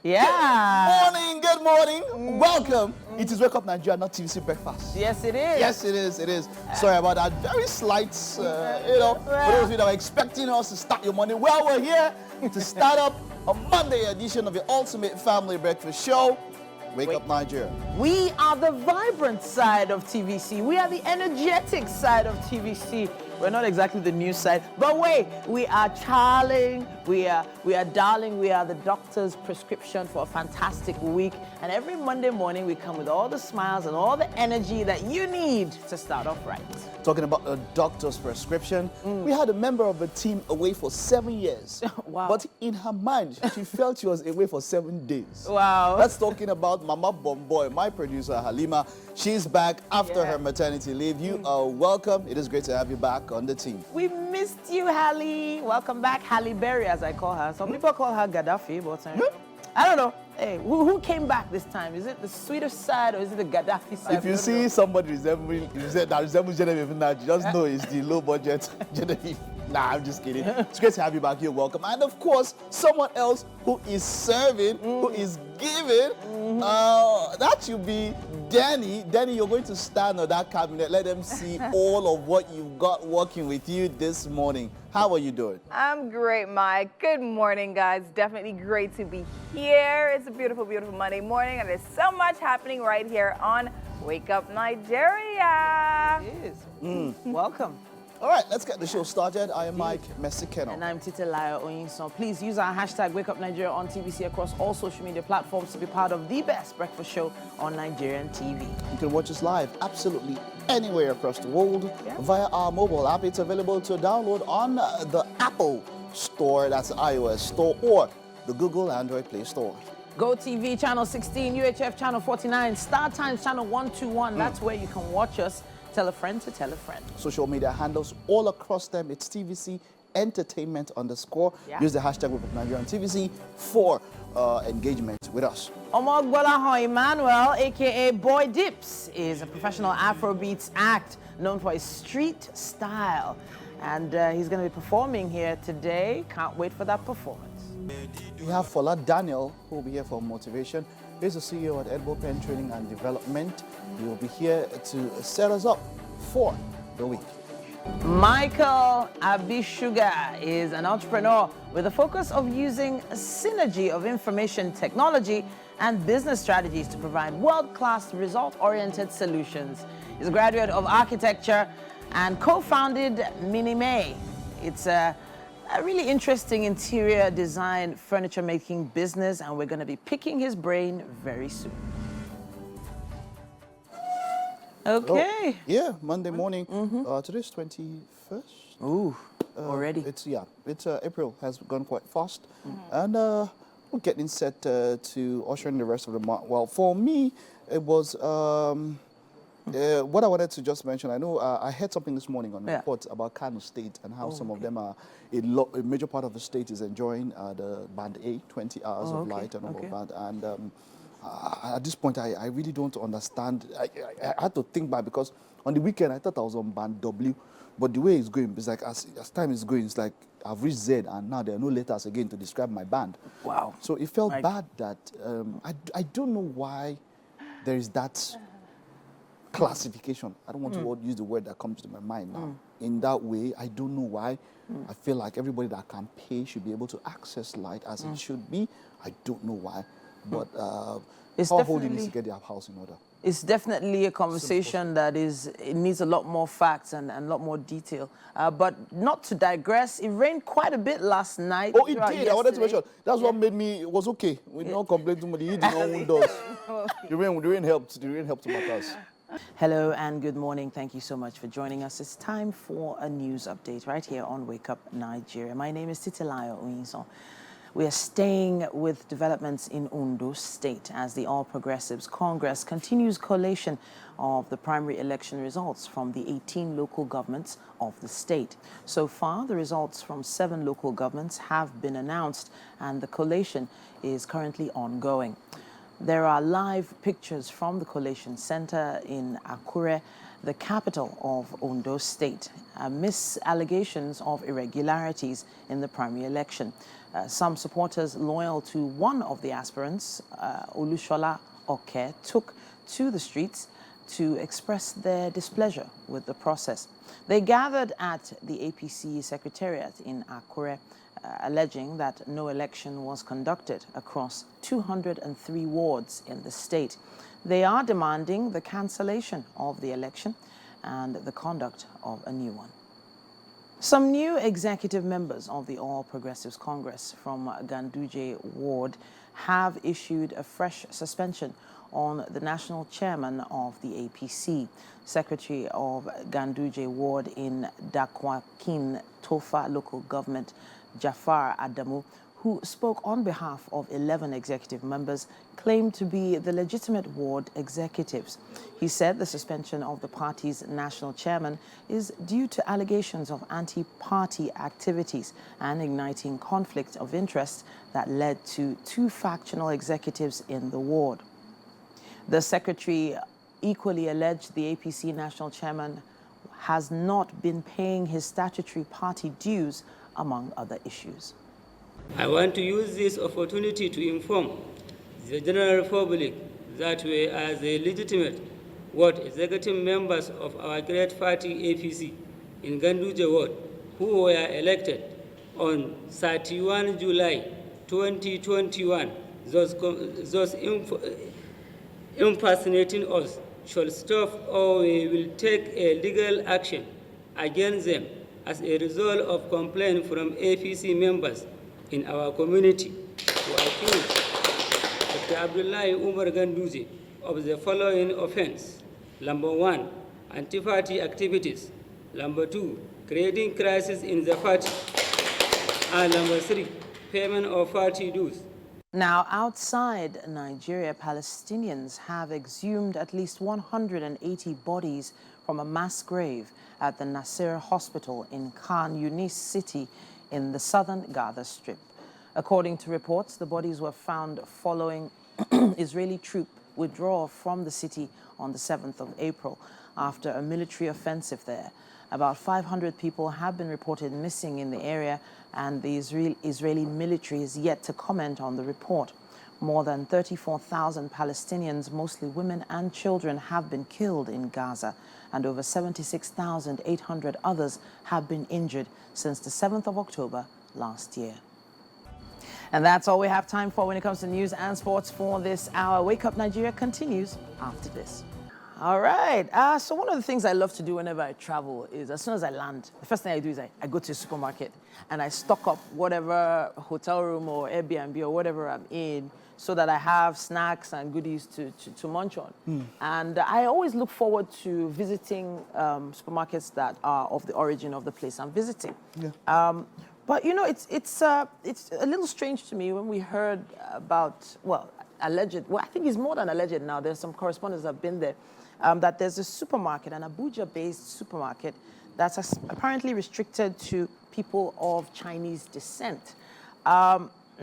Yeah. Good morning. Welcome. It is Wake Up Nigeria, not TVC breakfast. Yes, it is. Yes, it is. Sorry about that. Very slight, for those of you that are expecting us to start your morning. Well, we're here to start up a Monday edition of your ultimate family breakfast show, Wake Up Nigeria. We are the vibrant side of TVC. We are the energetic side of TVC. We're not exactly the news side, but wait, we are charling, we are darling, we are the doctor's prescription for a fantastic week. And every Monday morning, we come with all the smiles and all the energy that you need to start off right. Talking about a doctor's prescription, we had a member of the team away for 7 years. Wow. But in her mind, she felt she was away for 7 days. Wow. That's talking about Mama Bomboy, my producer, Halima. She's back after her maternity leave. You are welcome. It is great to have you back on the team. We missed you, Halle. Welcome back, Halle Berry, as I call her. Some people call her Gaddafi, but I don't know. Hey, who came back this time? Is it the Swedish side or is it the Gaddafi side? If you see somebody that resembles Genevieve, just know it's the low budget Genevieve. Nah, I'm just kidding. It's great to have you back here. Welcome. And of course, someone else who is serving, who is giving. That should be Danny. Danny, you're going to stand on that cabinet. Let them see all of what you've got working with you this morning. How are you doing? I'm great, Mike. Good morning, guys. Definitely great to be here. It's a beautiful, beautiful Monday morning, and there's so much happening right here on Wake Up Nigeria. It is. Welcome. All right, let's get the show started. I am Mike Mesikeno. And I'm Titilayo Oyinson. Please use our hashtag WakeUpNigeria on TVC across all social media platforms to be part of the best breakfast show on Nigerian TV. You can watch us live absolutely anywhere across the world via our mobile app. It's available to download on the Apple Store, that's the iOS Store, or the Google Android Play Store. GOTV channel 16, UHF channel 49, StarTimes channel 121. That's where you can watch us. Tell a friend to tell a friend. Social media handles all across them. It's TVC Entertainment _. Use the hashtag WakeUpNigeriaontvc for engagement with us. Omogbolahan Emmanuel, a.k.a. Boy Dips, is a professional Afrobeats act known for his street style. And he's going to be performing here today. Can't wait for that performance. We have Fola Daniel, who will be here for motivation. He's the CEO at Edbo Pen Training and Development. He will be here to set us up for the week. Michael Abishuga is an entrepreneur with a focus of using a synergy of information technology and business strategies to provide world-class result-oriented solutions. He's a graduate of architecture and co-founded Minime. It's a really interesting interior design furniture making business, and we're going to be picking his brain very soon. Okay. Monday morning. Today's 21st. Ooh, already. It's April has gone quite fast, and we're getting set to usher in the rest of the month. Well, for me, it was what I wanted to just mention. I know I heard something this morning on the report about Kano State and how some of them are a major part of the state is enjoying the Band A, 20 hours of light and all of that. And at this point, I really don't understand. I had to think back because on the weekend I thought I was on Band W, but the way it's going, it's like as time is going, it's like I've reached Z and now there are no letters again to describe my band. Wow. So it felt bad that I don't know why there is that classification. I don't want to use the word that comes to my mind now. In that way, I don't know why. I feel like everybody that can pay should be able to access light as it should be. I don't know why. But our holding is to get their house in order. It's definitely a conversation that it needs a lot more facts and a lot more detail. But not to digress, it rained quite a bit last night. Oh, it did. Yesterday. I wanted to mention. That's what made me, it was okay. We did not complain too much. He did not own doors. The rain helped. The rain helped matters. Hello and good morning. Thank you so much for joining us. It's time for a news update right here on Wake Up Nigeria. My name is Titilayo Oyinson. We are staying with developments in Ondo State as the All Progressives Congress continues collation of the primary election results from the 18 local governments of the state. So far, the results from 7 local governments have been announced and the collation is currently ongoing. There are live pictures from the collation center in Akure the capital of Ondo State, amidst allegations of irregularities in the primary election. Some supporters loyal to one of the aspirants, Olushola Oke, took to the streets to express their displeasure with the process. They gathered at the APC Secretariat in Akure, alleging that no election was conducted across 203 wards in the state. They are demanding the cancellation of the election and the conduct of a new one. Some new executive members of the All Progressives Congress from Ganduje Ward have issued a fresh suspension on the national chairman of the APC, Secretary of Ganduje Ward in Dakwakin Tofa local government, Jafar Adamu, who spoke on behalf of 11 executive members, claimed to be the legitimate ward executives. He said the suspension of the party's national chairman is due to allegations of anti-party activities and igniting conflict of interest that led to 2 factional executives in the ward. The secretary equally alleged the APC national chairman has not been paying his statutory party dues, among other issues. I want to use this opportunity to inform the general public that we are the legitimate ward executive members of our great party APC in Ganduje Ward, who were elected on 31 July 2021. Those impersonating us should stop, or we will take a legal action against them as a result of complaints from APC members in our community who accuse Dr. Abdullahi Umar Ganduje of the following offense. Number 1, anti-party activities. Number 2, creating crisis in the party. And number 3, payment of party dues. Now, outside Nigeria, Palestinians have exhumed at least 180 bodies from a mass grave at the Nasser Hospital in Khan Yunis city in the southern Gaza Strip. According to reports, the bodies were found following Israeli troop withdrawal from the city on the 7th of April after a military offensive there. About 500 people have been reported missing in the area, and the Israeli military is yet to comment on the report. More than 34,000 Palestinians, mostly women and children, have been killed in Gaza, and over 76,800 others have been injured since the 7th of October last year. And that's all we have time for when it comes to news and sports for this hour. Wake Up Nigeria continues after this. All right. So one of the things I love to do whenever I travel is, as soon as I land, the first thing I do is I go to a supermarket and I stock up whatever hotel room or Airbnb or whatever I'm in, so that I have snacks and goodies to munch on. And I always look forward to visiting supermarkets that are of the origin of the place I'm visiting. Yeah. But you know, it's a little strange to me when we heard about, alleged, I think it's more than alleged now. There's some correspondents that have been there, that there's a supermarket, an Abuja-based supermarket, that's apparently restricted to people of Chinese descent.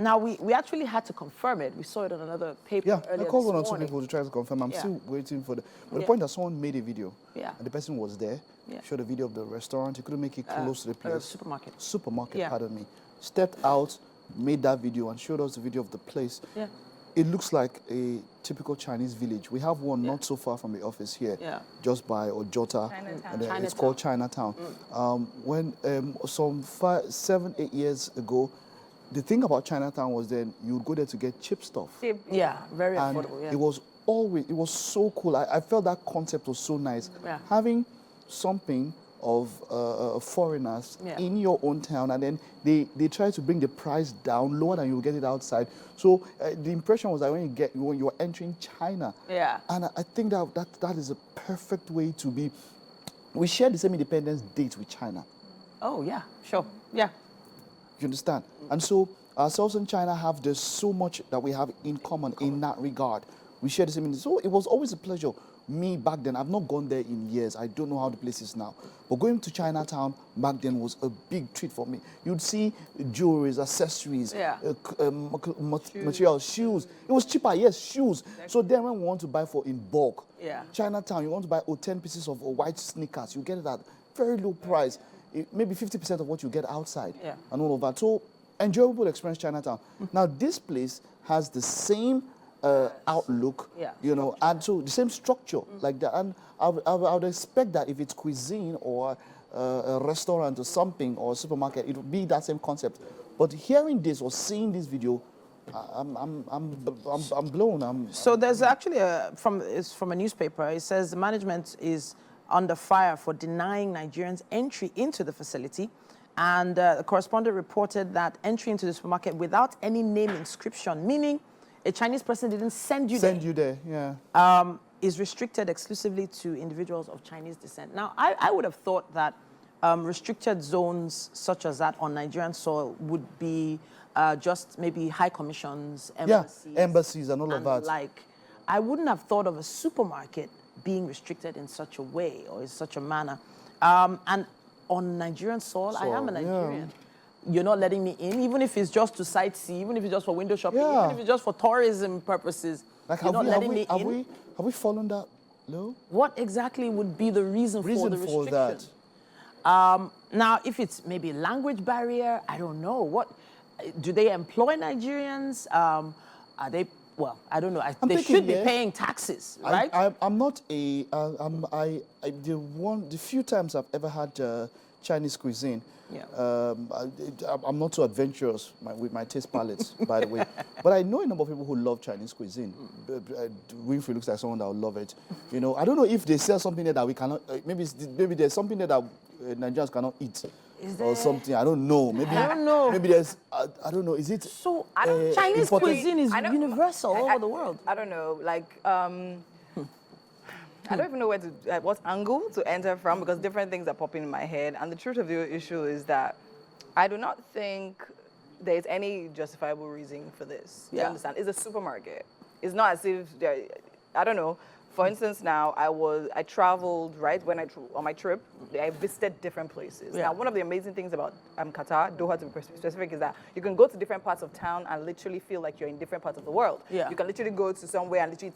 Now, we actually had to confirm it. We saw it on another paper earlier I called one or this two morning. people to try to confirm. I'm still waiting for the... But the point that someone made a video, and the person was there, showed a video of the restaurant. He couldn't make it close to the place. Supermarket. Supermarket, pardon me. Stepped out, made that video, and showed us the video of the place. Yeah. It looks like a typical Chinese village. We have one not so far from the office here, just by Ojota. And it's called Chinatown. When some 7, 8 years ago, the thing about Chinatown was then you would go there to get cheap stuff. Yeah, very and affordable. Yeah. It was so cool. I felt that concept was so nice. Yeah. Having something of foreigners in your own town, and then they try to bring the price down lower than you get it outside. So the impression was that when you're entering China, and I think that is a perfect way to be. We share the same independence date with China. Oh yeah, sure, yeah. You understand? And so ourselves and China have there's so much that we have in common in that regard. We share the same. So it was always a pleasure me back then, I've not gone there in years. I don't know how the place is now. But going to Chinatown back then was a big treat for me. You'd see jewelries, accessories, materials, shoes. It was cheaper, yes, shoes. Exactly. So then when we want to buy for in bulk, Chinatown, you want to buy 10 pieces of white sneakers, you get it at very low price, maybe 50% of what you get outside and all of that. So enjoyable experience, Chinatown. Now this place has the same outlook, you know, and so the same structure like that. And I would expect that if it's cuisine or a restaurant or something or a supermarket, it would be that same concept. But hearing this or seeing this video, I'm blown. So there's actually it's from a newspaper. It says the management is under fire for denying Nigerians entry into the facility. And the correspondent reported that entry into the supermarket without any name inscription, meaning a Chinese person didn't send you there, is restricted exclusively to individuals of Chinese descent. Now, I would have thought that restricted zones such as that on Nigerian soil would be just maybe high commissions, embassies and all of that. Like, I wouldn't have thought of a supermarket being restricted in such a way or in such a manner. And on Nigerian soil, I am a Nigerian. You're not letting me in, even if it's just to sightsee, even if it's just for window shopping, even if it's just for tourism purposes. Like, you're not letting me in. Have we fallen that low? What exactly would be the reason for the restriction? That? Now, if it's maybe language barrier, I don't know. What do they employ Nigerians? Are they? Well, I don't know. They should be paying taxes, right? I'm not a. The few times I've ever had Chinese cuisine. I'm not so adventurous with my taste palettes, by the way. But I know a number of people who love Chinese cuisine. Winfrey looks like someone that would love it. You know, I don't know if they sell something there that we cannot. Maybe there's something there that Nigerians cannot eat. Or something, I don't know. Maybe I don't know. Maybe there's, I don't know. Is it? So Chinese cuisine is universal all over the world. I don't know. Like, I don't even know what angle to enter from because different things are popping in my head. And the truth of the issue is that I do not think there's any justifiable reason for this. You understand? It's a supermarket. It's not as if I don't know. For instance, now I traveled, right, on my trip, I visited different places. Now, one of the amazing things about Qatar, Doha to be specific, is that you can go to different parts of town and literally feel like you're in different parts of the world. You can literally go to somewhere and literally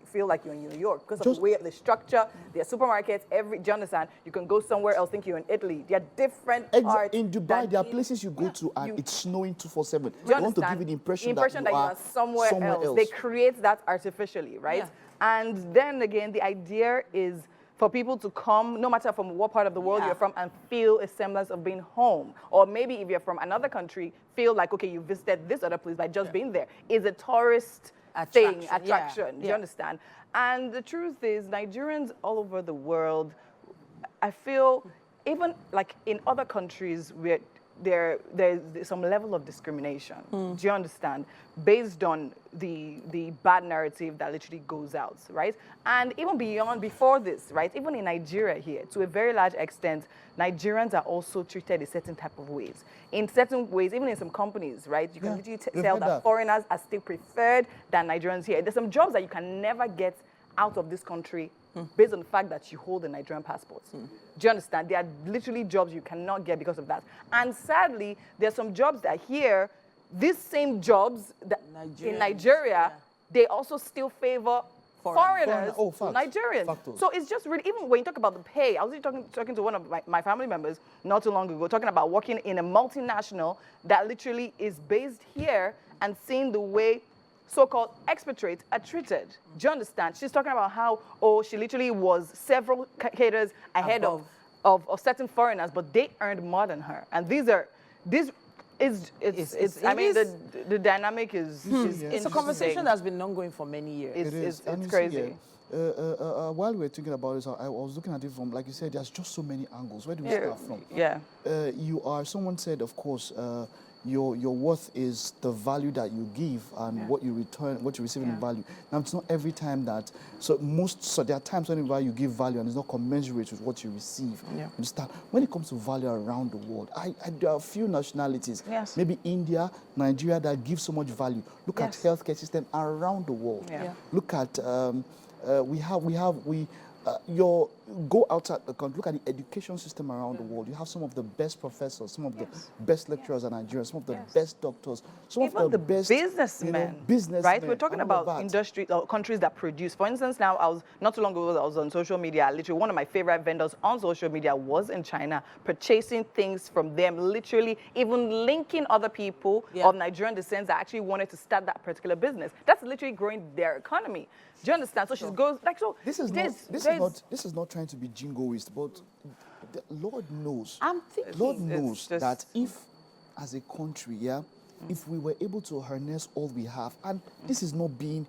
feel like you're in New York because of the way, the structure, there are supermarkets, do you understand? You can go somewhere else, think you're in Italy. There are different parts. In Dubai, there are places you go to and it's snowing 247. You want to give you the impression that you are somewhere else. They create that artificially, right? And then again, the idea is for people to come, no matter from what part of the world you're from, and feel a semblance of being home. Or maybe if you're from another country, feel like, okay, you visited this other place by just being there. It's a tourist attraction. Do you understand? And the truth is, Nigerians all over the world, I feel, even like in other countries where there's some level of discrimination. Do you understand? Based on the bad narrative that literally goes out, right? And even before this, right? Even in Nigeria here, to a very large extent, Nigerians are also treated a certain type of ways. In certain ways, even in some companies, right? You can literally tell that foreigners are still preferred than Nigerians here. There's some jobs that you can never get out of this country based on the fact that you hold a Nigerian passport. Do you understand? There are literally jobs you cannot get because of that. And sadly, there are some jobs that here, these same jobs that in Nigeria, they also still favor foreigners to Nigerians. Factors. So it's just really, even when you talk about the pay, I was talking to one of my family members not too long ago, talking about working in a multinational that literally is based here and seeing the way so-called expatriates are treated. Do you understand? She's talking about how, she literally was several cadres ahead of certain foreigners, but they earned more than her. And the dynamic is it's a conversation that's been ongoing for many years. It's crazy. While we're thinking about this, I was looking at it from, like you said, there's just so many angles. Where do we start from? Someone said, of course, your worth is the value that you give and what you return, what you receive in value. Now, it's not every time that, so there are times when you give value and it's not commensurate with what you receive. Understand? When it comes to value around the world, there are a few nationalities, maybe India, Nigeria, that give so much value. Look at healthcare system around the world. Look at Go outside the country, look at the education system around the world. You have some of the best professors, some of the best lecturers in Nigeria, some of the best doctors, some even of the best businessmen, right? We're talking about industry countries that produce. For instance, now not too long ago I was on social media. Literally, one of my favorite vendors on social media was in China, purchasing things from them. Literally, even linking other people of Nigerian descent that actually wanted to start that particular business. That's literally growing their economy. Do you understand? So she goes like so. This is not trying to be jingoist, but the Lord knows. Lord knows that if, as a country, if we were able to harness all we have, and this is not being,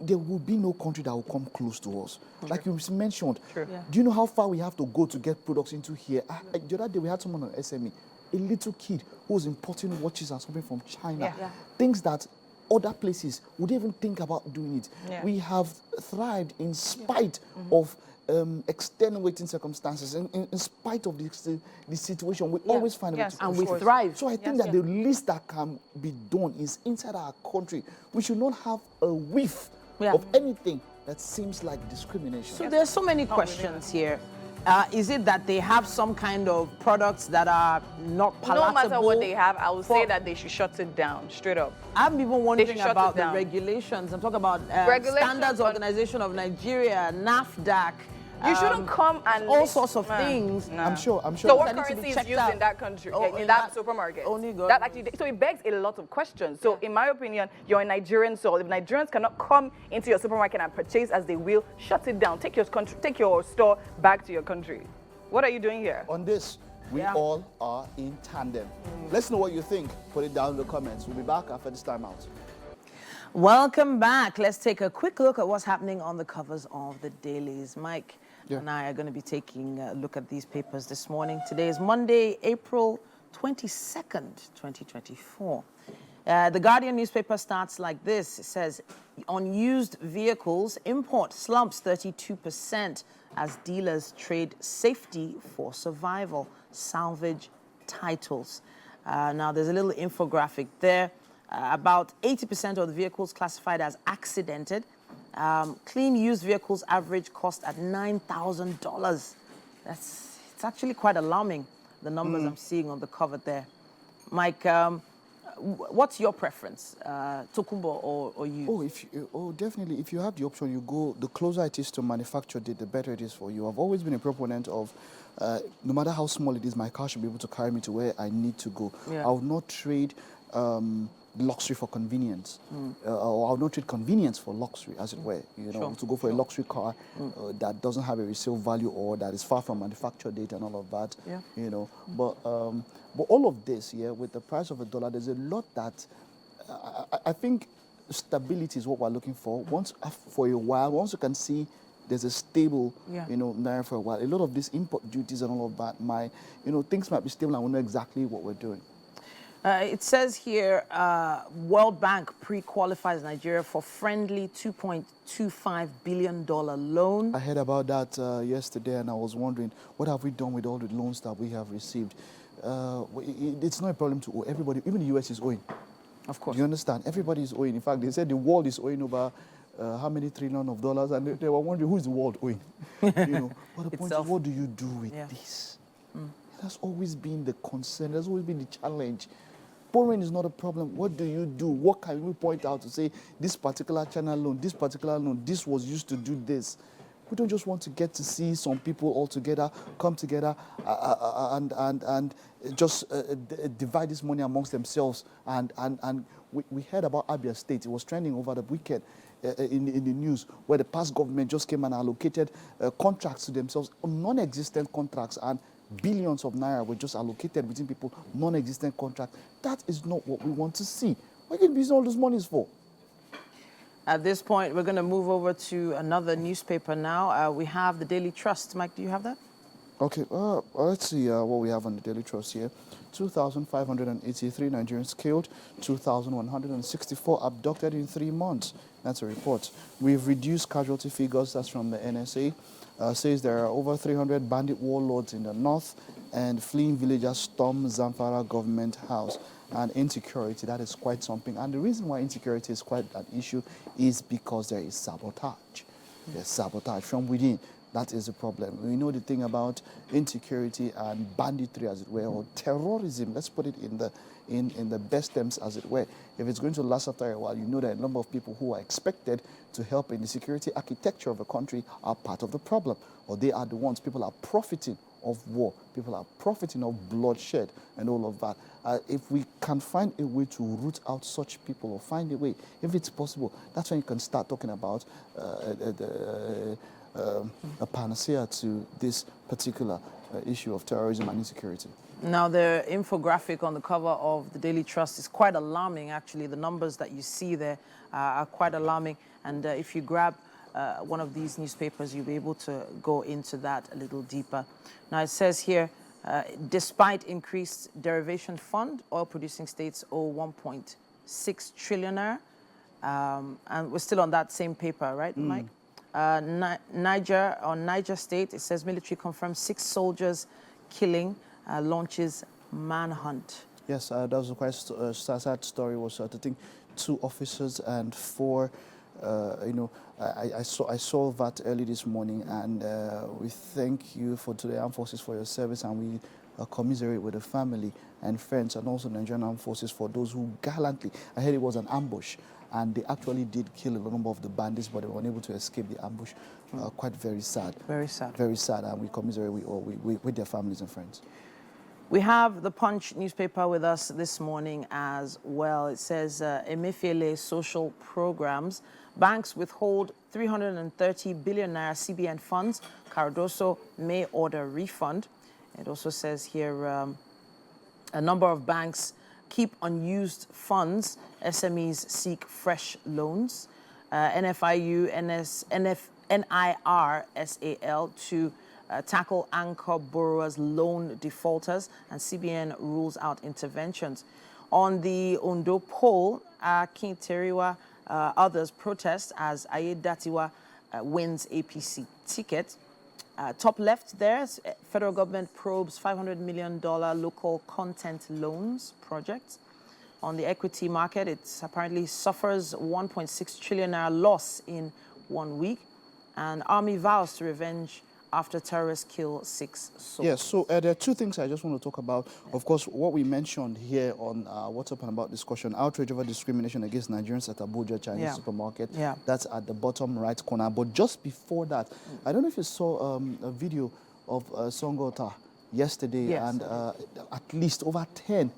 there will be no country that will come close to us. Like you mentioned. Do you know how far we have to go to get products into here? The other day we had someone on SME, a little kid who was importing watches and something from China. Things that other places would even think about doing it. We have thrived in spite of extenuating circumstances, in spite of the situation. We always find a way to and we thrive. So I think that the least that can be done is inside our country. We should not have a whiff of anything that seems like discrimination. So there's so many questions here. Is it that they have some kind of products that are not palatable? No matter what they have, I will say that they should shut it down, straight up. I'm even wondering about the regulations. I'm talking about Standards Organization of Nigeria, NAFDAC. You shouldn't come and all sorts of things. I'm sure. So what currency is used in that country, in that supermarket? Only God. That actually, so it begs a lot of questions. So in my opinion, you're a Nigerian soul. If Nigerians cannot come into your supermarket and purchase as they will, shut it down. Take your store back to your country. What are you doing here? On this, we all are in tandem. Let's know what you think. Put it down in the comments. We'll be back after this time out. Welcome back. Let's take a quick look at what's happening on the covers of the dailies. Mike and I are going to be taking a look at these papers this morning. Today is Monday, April 22nd, 2024. The Guardian newspaper starts like this. It says, on used vehicles, import slumps 32% as dealers trade safety for survival. Salvage titles. Now, there's a little infographic there. About 80% of the vehicles classified as accidented. Clean used vehicles average cost at $9,000. It's actually quite alarming, the numbers I'm seeing on the cover there. Mike, what's your preference, Tokumbo or used? Definitely. If you have the option, you go. The closer it is to manufacture date, the better it is for you. I've always been a proponent of, no matter how small it is, my car should be able to carry me to where I need to go. I would not trade luxury for convenience, or I would not trade convenience for luxury, as it were. You know, to go for a luxury car that doesn't have a resale value or that is far from manufacture date and all of that. You know, but all of this, with the price of $1, there's a lot that I think stability is what we're looking for. For a while, once you can see there's a stable, naira for a while. A lot of these import duties and all of that, things might be stable and we know exactly what we're doing. It says here, World Bank pre-qualifies Nigeria for friendly $2.25 billion loan. I heard about that yesterday, and I was wondering, what have we done with all the loans that we have received? It's not a problem to owe. Everybody, even the US is owing. Of course. Do you understand? Everybody is owing. In fact, they said the world is owing over how many trillion of dollars, and they were wondering, who is the world owing? But the point is, what do you do with this? That's always been the concern. That's always been the challenge. Borrowing is not a problem. What do you do? What can we point out to say, this particular channel loan, this was used to do this? We don't just want to get to see some people all together, come together and just divide this money amongst themselves. And we heard about Abia State. It was trending over the weekend in the news, where the past government just came and allocated contracts to themselves, non-existent contracts, and billions of naira were just allocated between people, non-existent contracts. That is not what we want to see. What are you using all those monies for? At this point, we're going to move over to another newspaper now. We have the Daily Trust. Mike, do you have that? Okay, let's see what we have on the Daily Trust here. 2,583 Nigerians killed, 2,164 abducted in 3 months. That's a report. We've reduced casualty figures. That's from the NSA. Says there are over 300 bandit warlords in the north, and fleeing villagers storm Zamfara government house. and insecurity, that is quite something. And the reason why insecurity is quite an issue is because there is sabotage. There's sabotage from within. That is the problem. We know the thing about insecurity and banditry, as it were, or terrorism. Let's put it in the best terms, as it were. If it's going to last after a while, you know that a number of people who are expected to help in the security architecture of a country are part of the problem, or they are the ones. People are profiting of war. People are profiting of bloodshed and all of that. If we can find a way to root out such people, or find a way, if it's possible, that's when you can start talking about a panacea to this particular issue of terrorism and insecurity. Now, the infographic on the cover of the Daily Trust is quite alarming, actually. The numbers that you see there are quite alarming. And if you grab one of these newspapers, you'll be able to go into that a little deeper. Now, it says here, despite increased derivation fund, oil-producing states owe 1.6 trillion. And we're still on that same paper, right, Mike? Niger State, it says military confirms 6 soldiers killing, launches manhunt. Yes, that was a quite sad story. Was I think 2 officers and 4. I saw that early this morning, and we thank you for the Armed Forces for your service, and we commiserate with the family and friends, and also the Nigerian Armed Forces for those who gallantly. I heard it was an ambush, and they actually did kill a number of the bandits, but they were unable to escape the ambush. Quite very sad. Very sad. Very sad, and we commiserate with their families and friends. We have the Punch newspaper with us this morning as well. It says Emefiele social programs. Banks withhold 330 billion naira CBN funds. Cardoso may order refund. It also says here a number of banks keep unused funds. SMEs seek fresh loans. NFIU, NIR, SAL to tackle anchor borrowers, loan defaulters, and CBN rules out interventions. On the Ondo poll, Akin Teriwa, others protest as Ayedatiwa wins APC ticket. Top left there, federal government probes $500 million local content loans project. On the equity market, it apparently suffers 1.6 trillion naira loss in 1 week. And army vows to revenge after terrorists kill 6 soldiers. Yes, so there are 2 things I just want to talk about. Of course, what we mentioned here on What's Up and About discussion, outrage over discrimination against Nigerians at Abuja Chinese supermarket. That's at the bottom right corner. But just before that, I don't know if you saw a video of Songota yesterday, and at least over 10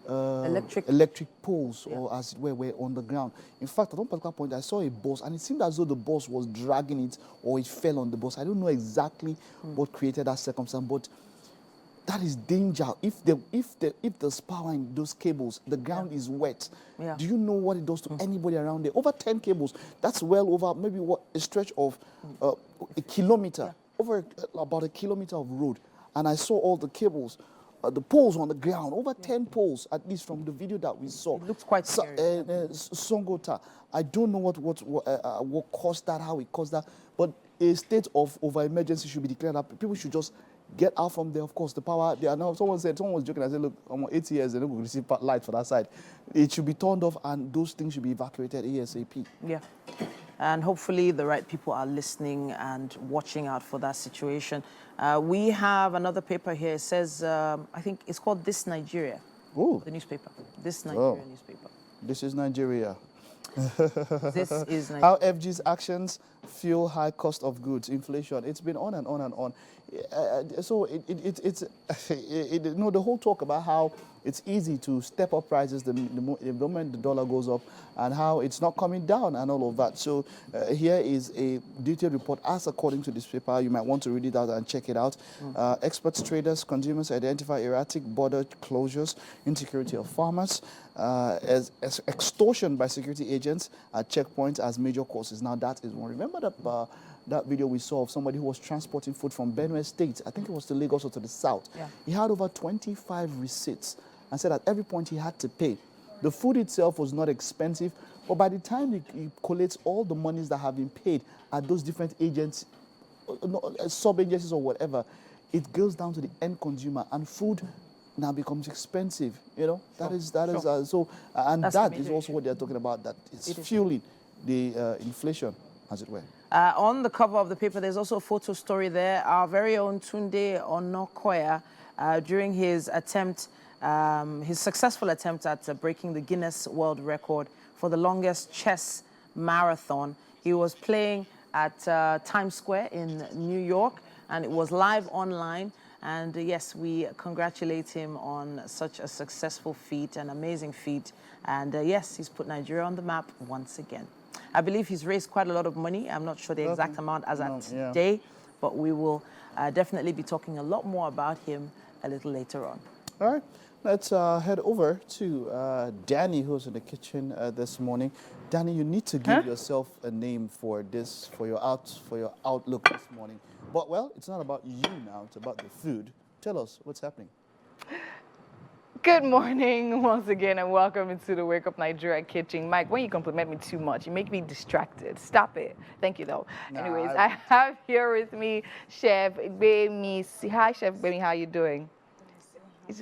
electric poles, or as it were on the ground. In fact, at one particular point, I saw a bus, and it seemed as though the bus was dragging it, or it fell on the bus. I don't know exactly what created that circumstance, but that is danger. If there's power in those cables, the ground is wet. Do you know what it does to anybody around there? Over 10 cables. That's well over maybe a stretch of a kilometer, over about a kilometer of road. And I saw all the cables. The poles on the ground, over 10 poles, at least from the video that we saw. It looks quite scary. Songota, I don't know what caused that, how it caused that, but a state of emergency should be declared. People should just get out from there. Of course, the power. Someone was joking. I said, look, I'm 8 years, they don't receive light for that side. It should be turned off, and those things should be evacuated ASAP. Yeah. And hopefully the right people are listening and watching out for that situation. We have another paper here. It says, I think it's called This Nigeria. Oh. The newspaper. This Nigeria newspaper. This is Nigeria. This is Nigeria. How FG's actions fuel high cost of goods, inflation. It's been on and on and on. So the whole talk about how it's easy to step up prices the moment the dollar goes up, and how it's not coming down and all of that. So here is a detailed report as according to this paper. You might want to read it out and check it out. Experts, traders, consumers identify erratic border closures, insecurity of farmers, as extortion by security agents at checkpoints as major causes. Now that is one. Remember that video we saw of somebody who was transporting food from Benue State, I think it was to Lagos or to the south. He had over 25 receipts and said at every point he had to pay. The food itself was not expensive, but by the time he collates all the monies that have been paid at those different agents, sub-agencies or whatever, it goes down to the end consumer, and food now becomes expensive. You know, Sure. that is so, and That's that the is major also issue. what they're talking about. That it's fueling the inflation, as it were. On the cover of the paper, there's also a photo story there. Our very own Tunde Onokoya, during his attempt, his successful attempt at breaking the Guinness World Record for the longest chess marathon. He was playing at Times Square in New York, and it was live online. And yes, we congratulate him on such a successful feat, an amazing feat. And yes, he's put Nigeria on the map once again. I believe he's raised quite a lot of money. I'm not sure the exact amount as at today, but we will definitely be talking a lot more about him a little later on. All right, let's head over to Danny, who's in the kitchen this morning. Danny, you need to give yourself a name for this, for your outlook this morning. But well, it's not about you now; it's about the food. Tell us what's happening. Good morning once again, and welcome into the Wake Up Nigeria kitchen. Mike, when you compliment me too much, you make me distracted. Stop it. Thank you, though. Anyways, I have here with me Chef Bemi. Hi, Chef Bemi. How you doing?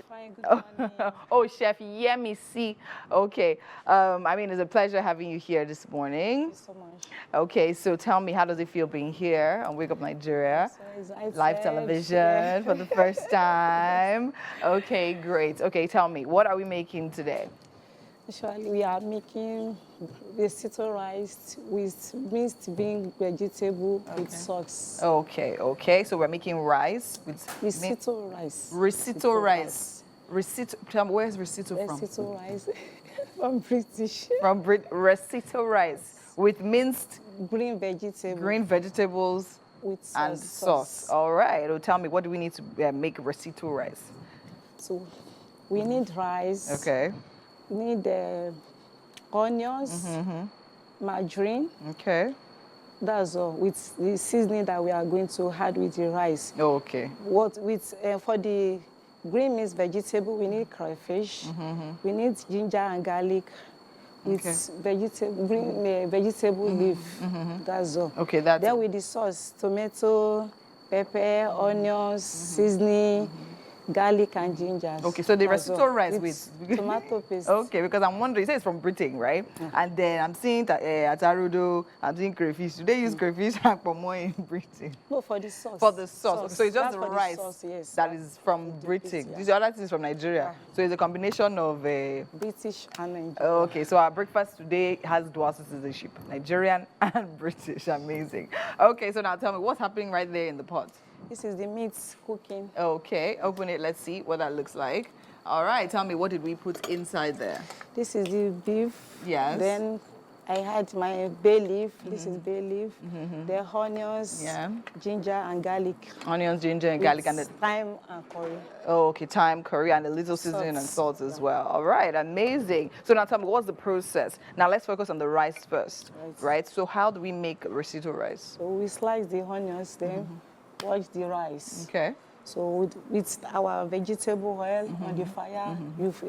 Fine, good morning. Oh, Chef Yemisi. Okay. I mean, it's a pleasure having you here this morning. Thank you so much. Okay, so tell me, how does it feel being here on Wake Up Nigeria? So Live television for the first time. Okay, great. Okay, tell me, what are we making today? Actually, we are making risotto rice with minced bean vegetable with sauce. Okay, okay. So we're making rice with Risotto rice. risotto rice. Risotto. Tell me, where's risotto from? Risotto rice from British. From risotto rice with minced Green vegetable. green vegetables with sauce. and sauce. All right. Oh, tell me, what do we need to make risotto rice? So we need rice. Okay. We need onions, margarine. Okay. That's all. With the seasoning that we are going to add with the rice. Okay. For the green means vegetable, we need crayfish. We need ginger and garlic with green vegetable leaf. That's all. Okay, that's Then with the sauce, tomato, pepper, onions, seasoning, garlic and ginger. Okay, so the That's risotto all. rice with tomato paste. Okay, because I'm wondering, you say it's from Britain, right? And then I'm seeing that at Arudo, I'm seeing crayfish. Do they use crayfish and more in Britain? No, for the sauce. For the sauce. So it's just That's the for rice sauce, yes. that is from Britain. yeah. These other things from Nigeria. So it's a combination of... British and Nigerian. Okay, so our breakfast today has dual citizenship, Nigerian and British. Amazing. Okay, so now tell me, what's happening right there in the pot? This is the meat cooking. Okay, open it. Let's see what that looks like. All right, tell me, what did we put inside there? This is the beef. Yes. Then I had my bay leaf. This is bay leaf. The onions, ginger and garlic. Onions, ginger, and garlic, and the thyme and curry. oh, okay, thyme, curry, and a little seasoning and salt as well. All right, amazing. So now tell me, what's the process? Now let's focus on the rice first, right? So how do we make risotto rice? So we slice the onions, then wash the rice. Okay. So with our vegetable oil on the fire,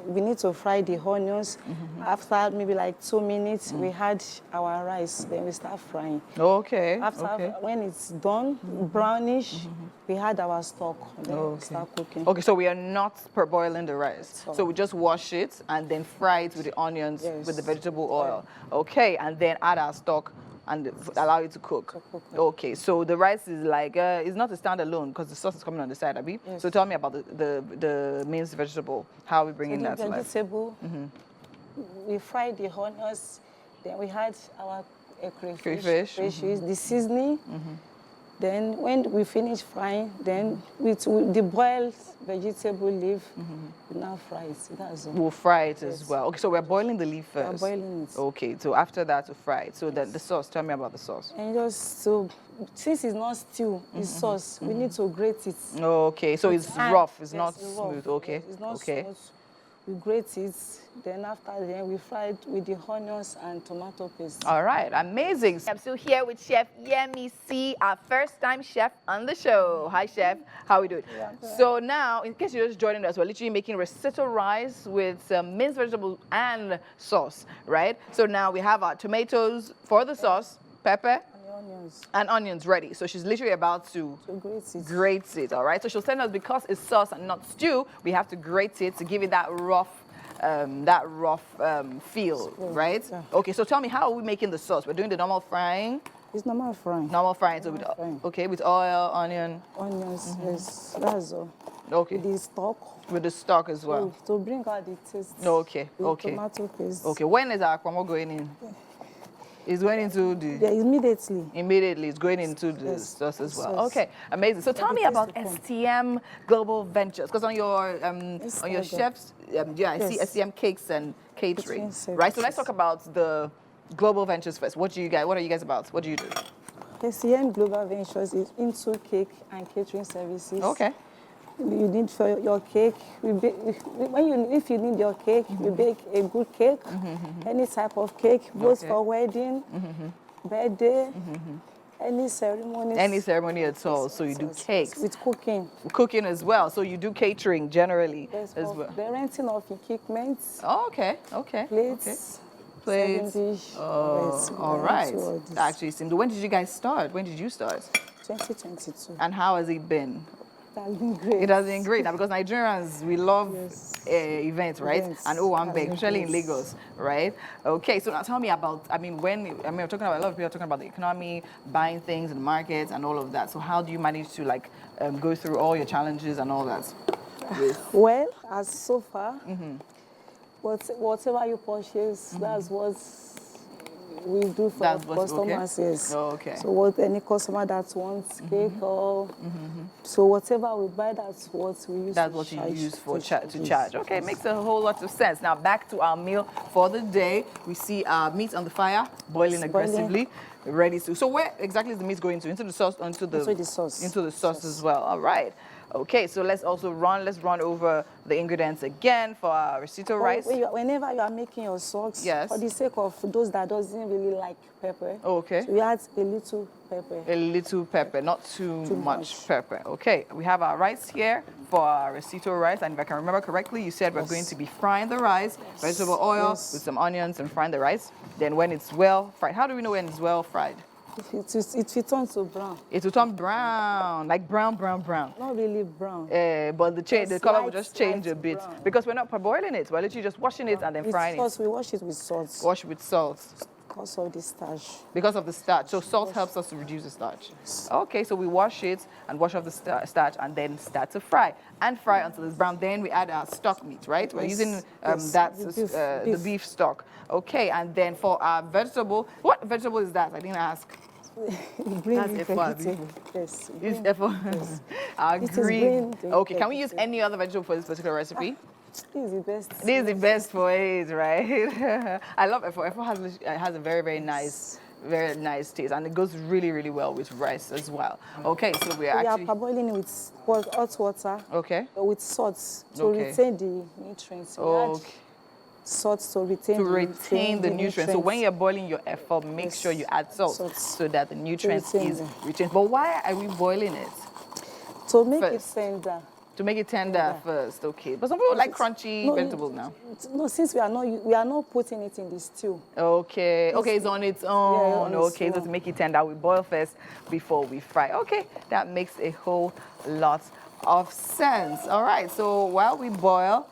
we need to fry the onions. After maybe like 2 minutes, we add our rice, then we start frying. Okay. After, when it's done, brownish, we add our stock, then we start cooking. Okay, so we are not parboiling the rice. So we just wash it and then fry it with the onions, with the vegetable oil. Okay, and then add our stock and allow it to cook. Okay, so the rice is like, it's not a standalone because the sauce is coming on the side, Abi. So tell me about the minced vegetable. How are we bringing that to life? Vegetable, we fry the onions, then we add our crayfish, the seasoning. Then when we finish frying, then with the boiled vegetable leaf, we now fry it. That's all. We'll fry it as well. Okay, so we're boiling the leaf first. We're boiling it. Okay, so after that to fry it. So then the sauce, tell me about the sauce. And just so, since it's not stew, it's sauce, we need to grate it. Okay, so it's rough, it's not rough. smooth. Okay, It's not okay. smooth. We grate it, then after then we fry it with the onions and tomato paste. All right, amazing. I'm still here with Chef Yemi C, our first time chef on the show. Hi, Chef. How are we doing? So now, in case you're just joining us, we're literally making risotto rice with minced vegetables and sauce, right? So now we have our tomatoes for the sauce, pepper, onions. And onions ready. So she's literally about to grate it, all right? So she'll send us, because it's sauce and not stew, we have to grate it to give it that rough feel, right? Yeah. Okay, so tell me, how are we making the sauce? We're doing the normal frying? It's normal frying. Normal frying. So with, okay, with oil, onion. Onions, yes, that's all. Okay. With the stock. With the stock as well. To bring out the taste. Okay, okay. Tomato paste. Okay, when is our akpamo going in? It's going into the... Yeah, immediately. Immediately, it's going into the sauce as well. Okay, amazing. So tell me about STM Global Ventures, because on your chefs, I see STM Cakes and Catering, right? So let's talk about the Global Ventures first. What are you guys about? What do you do? STM Global Ventures is into cake and catering services. Okay. You need for your cake. If you need your cake, we bake a good cake, any type of cake, both for wedding, birthday, any ceremony. Any ceremony at all. So you do cakes. With cooking. Cooking as well. So you do catering generally as well. The renting of equipment. Oh, okay. Okay. Plates. Plates. Dish, all right. Actually, when did you guys start? When did you start? 2022. And how has it been? It has been great. It has been great. Now, because Nigerians, we love events, right? And Owambe, especially in Lagos, right? Okay, so now tell me about, we're talking about, a lot of people are talking about the economy, buying things in the markets and all of that. So how do you manage to go through all your challenges and all that? Well, as so far, whatever you purchase, that's what we do for customers. Okay. Yes. Oh, okay. So what any customer that wants cake or so whatever we buy, that's what we use. That's what you use to charge. Okay, it makes a whole lot of sense. Now back to our meal for the day. We see our meat on the fire, boiling aggressively, ready to. So where exactly is the meat going to? Into the sauce, into the sauce. Into the sauce as well. All right. Okay, so let's run over the ingredients again for our risotto rice. Whenever you are making your sauce, for the sake of those that doesn't really like pepper, so you add a little pepper. A little pepper, not too much pepper. Okay, we have our rice here for our risotto rice, and if I can remember correctly, you said we're going to be frying the rice, vegetable oil with some onions and frying the rice. Then when it's well fried, how do we know when it's well fried? It will turn to brown. It will turn brown, like brown. Not really brown. But the color will just change a bit. Brown. Because we're not parboiling it. We're literally just washing it and then frying it. We wash it with salt. Wash it with salt. Because of the starch. Because of the starch. So salt helps us to reduce the starch. Okay, so we wash it and wash off the starch and then start to fry. And fry until it's brown. Then we add our stock meat, right? We're using the beef stock. Okay, and then for our vegetable, what vegetable is that? I didn't ask. Green vegetable. Yes. It's F1. Our green. Okay, can we use any other vegetable for this particular recipe? This is the best. This is the best for it, right? I love F4. F4 has a very nice taste, and it goes really well with rice as well. Okay, so we are parboiling it with hot water. Okay. With salt to retain the nutrients. Salt to retain the nutrients. So when you're boiling your F4, make sure you add salt so that the nutrients is retained. But why are we boiling it? To make it tender. To make it tender first, okay. But some people like crunchy vegetables now. No, since we are not putting it in the stew. Okay, it's on its own. Yeah, okay, so to make it tender, we boil first before we fry. Okay, that makes a whole lot of sense. All right, so while we boil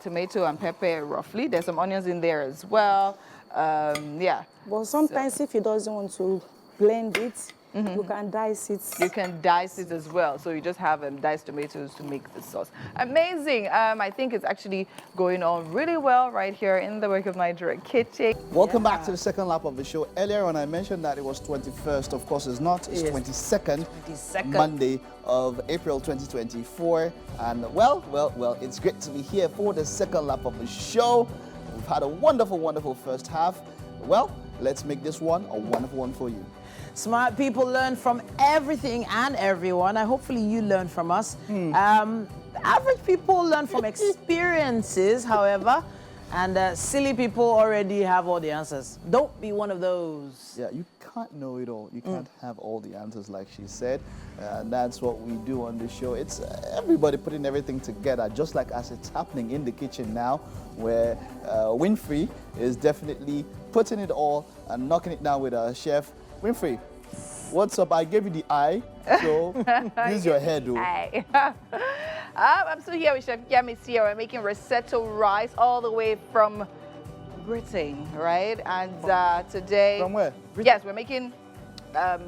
tomato and pepper roughly, there's some onions in there as well. But sometimes if you doesn't want to blend it, you can dice it. You can dice it as well. So you just have diced tomatoes to make the sauce. Amazing. I think it's actually going on really well right here in the Wake Up Nigeria kitchen. Welcome back to the second lap of the show. Earlier on I mentioned that it was 21st. Of course it's not. It's 22nd. Monday of April 2024. And well, it's great to be here for the second lap of the show. We've had a wonderful first half. Well, let's make this one a wonderful one for you. Smart people learn from everything and everyone. Hopefully you learn from us. Average people learn from experiences, however. And silly people already have all the answers. Don't be one of those. Yeah, you can't know it all. You can't have all the answers, like she said. And that's what we do on the show. It's everybody putting everything together, just like as it's happening in the kitchen now, where Winfrey is definitely putting it all and knocking it down with our chef, Winfrey. What's up? I gave you the eye, so use your head, though. I'm still here with Chef Yami's here. We're making risotto rice all the way from Britain, right? And today... From where? Yes, we're making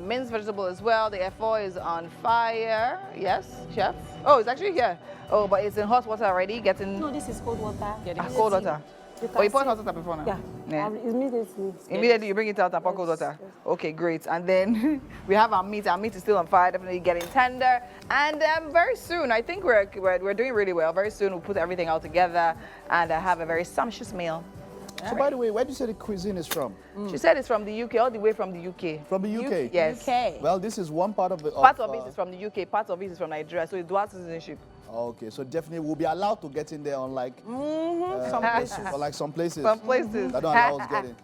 minced vegetable as well. The F4 is on fire. Yes, Chef? Oh, it's actually here. Oh, but it's in hot water already, getting... No, this is cold water. cold water. Oh, you pour hot water before now? Yeah. Immediately. Immediately you bring it out and pour cold water. Okay, great. And then we have our meat. Our meat is still on fire, definitely getting tender. And very soon, I think we're doing really well. Very soon we'll put everything all together and have a very sumptuous meal. So, by the way, where do you say the cuisine is from? She said it's from the UK, all the way from the UK. From the UK? Yes. UK. Well, this is one part of the... Part of it is from the UK, part of it is from Nigeria, so it's dual citizenship. Okay, so definitely we'll be allowed to get in there on like... some places. Or like some places. Some places. I don't allow us getting.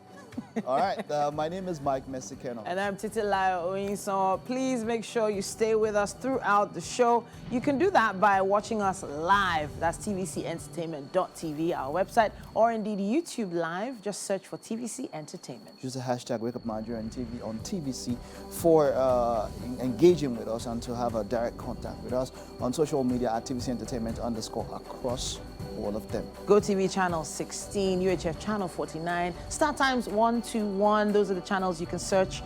All right, my name is Mike Mesikeno. And I'm Titilayo Oyinso. Please make sure you stay with us throughout the show. You can do that by watching us live. That's tvcentertainment.tv, our website, or indeed YouTube Live. Just search for TVC Entertainment. Use the hashtag WakeUpNigeria on TVC for engaging with us and to have a direct contact with us on social media at TVC Entertainment _ across all of them. GOTV channel 16, UHF channel 49, StarTimes 121. Those are the channels you can search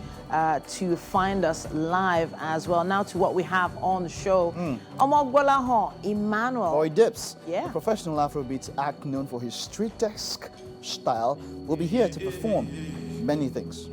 to find us live as well. Now to what we have on the show. Omogbola Emmanuel. Boy Dips, Yeah. a professional Afrobeat act known for his street-esque style, will be here to perform many things.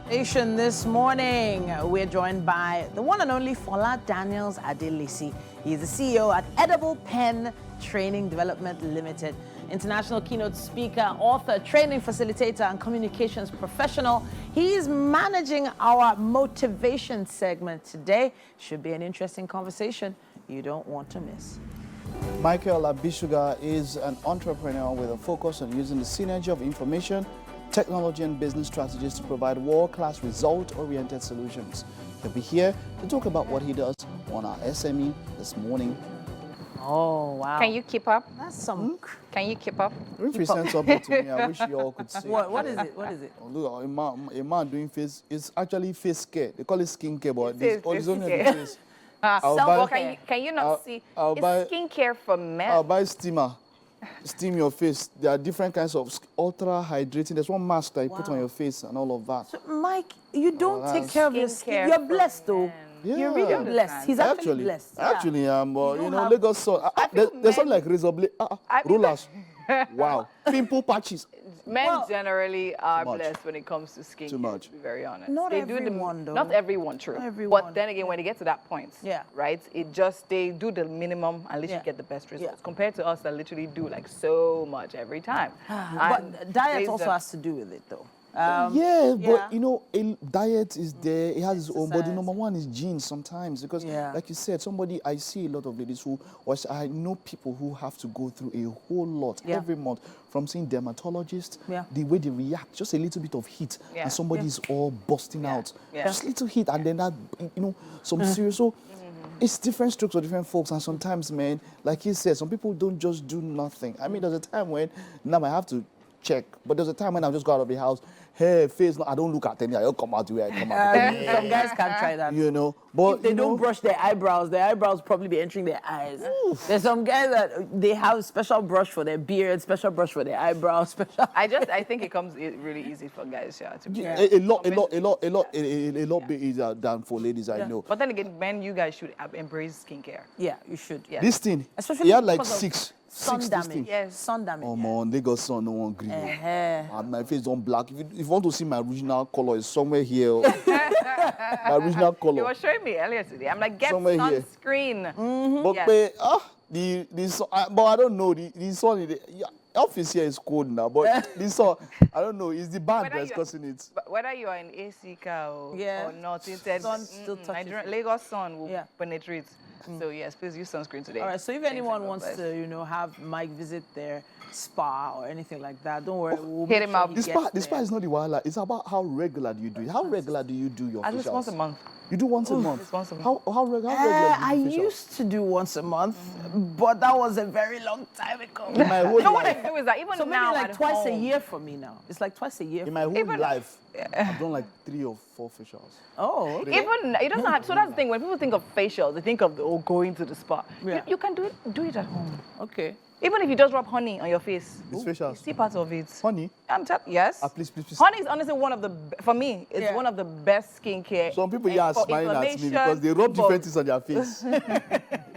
Nation this morning, we're joined by the one and only Fola Daniels Adelisi. He's the CEO at Edible Pen Training Development Limited. International keynote speaker, author, training facilitator, and communications professional. He's managing our motivation segment today. Should be an interesting conversation you don't want to miss. Michael Abishuga is an entrepreneur with a focus on using the synergy of information, technology and business strategies to provide world-class result-oriented solutions. He'll be here to talk about what he does on our SME this morning. Oh, wow. Can you keep up? That's some... Can you keep up? If you send something to me, I wish you all could see. What is it? What is it? Oh, look, a man doing face, it's actually face care. They call it skin care, but It this is only face the face. Can you not see? It's buy skincare for men. I'll buy steamer. Steam your face. There are different kinds of ultra hydrating. There's one mask that you put on your face and all of that. So, Mike, you don't take care of your skin. Skincare You're blessed, for though. men. Yeah. You're really blessed. He's actually blessed. Yeah. Actually, but you know, have- Lagos sun. There's something like razor blade. Rollers. Wow. Pimple patches. Men generally are much. blessed when it comes to skincare. Too much. To be very honest. Not They everyone, though. Not everyone, true. Not everyone. But then again, when they get to that point, Yeah. right? They do the minimum and literally get the best results Yeah. compared to us that literally do like so much every time. But diet raise also them. has to do with it, though. But you know, a diet is there. It has its own body. Exercise. Number one is genes sometimes because, like you said, I see a lot of ladies I know people who have to go through a whole lot every month from seeing dermatologists, the way they react, just a little bit of heat, and somebody's all busting out. Just little heat, and then that, you know, some serious. So it's different strokes for different folks, and sometimes, man, like he said, some people don't just do nothing. I mean, there's a time when now I have to check, but there's a time when I just go out of the house. Hey, face, I don't look at any. I come out the way I come out. Some guys can't try that. You know, but If they don't brush their eyebrows probably be entering their eyes. There's some guys that they have special brush for their beard, special brush for their eyebrows, special. I think it comes really easy for guys, to be a lot bit easier than for ladies. I know. But then again, men, you guys should embrace skincare. Yeah, you should. Yeah. This thing, Especially he had like because of six sun this damage. thing. Yes. Sun damage. Oh man, Lagos sun, no one green. And my face don't black. If you want to see my original color, it's somewhere here. My original color. You were showing me earlier today. I'm like, get Somewhere here. sunscreen. But but I don't know. The sun in the office here is cold now. But the sun, I don't know. It's the band that's causing it. But whether you are in AC car or not, instead, Sun still touches it. Lagos sun will penetrate. So yes, please use sunscreen today. All right, so if anyone wants to, have Mike visit their spa or anything like that, don't worry. We'll hit him up. The spa is not the wala. It's about how regular do you do it. How regular do you do your At least facials? once a month. You do once a month? It's once a month. How regular do you do I facials? used to do once a month, but that was a very long time ago. In my whole No, what I life, do is that even So maybe now like at twice a home, year for me now. It's like twice a year. in my whole life, I've done like 3 or 4 facials. Oh, okay. even it doesn't have. So that's the thing. When people think of facials, they think of going to the spa. Yeah. You can do it at home. Okay. Even if you just rub honey on your face, It's you facials. see part of it. Honey? Yes. Please. Honey is honestly one of the, for me, it's one of the best skincare. Some people here are for smiling at me inflammation, because they rub different for- things on their face.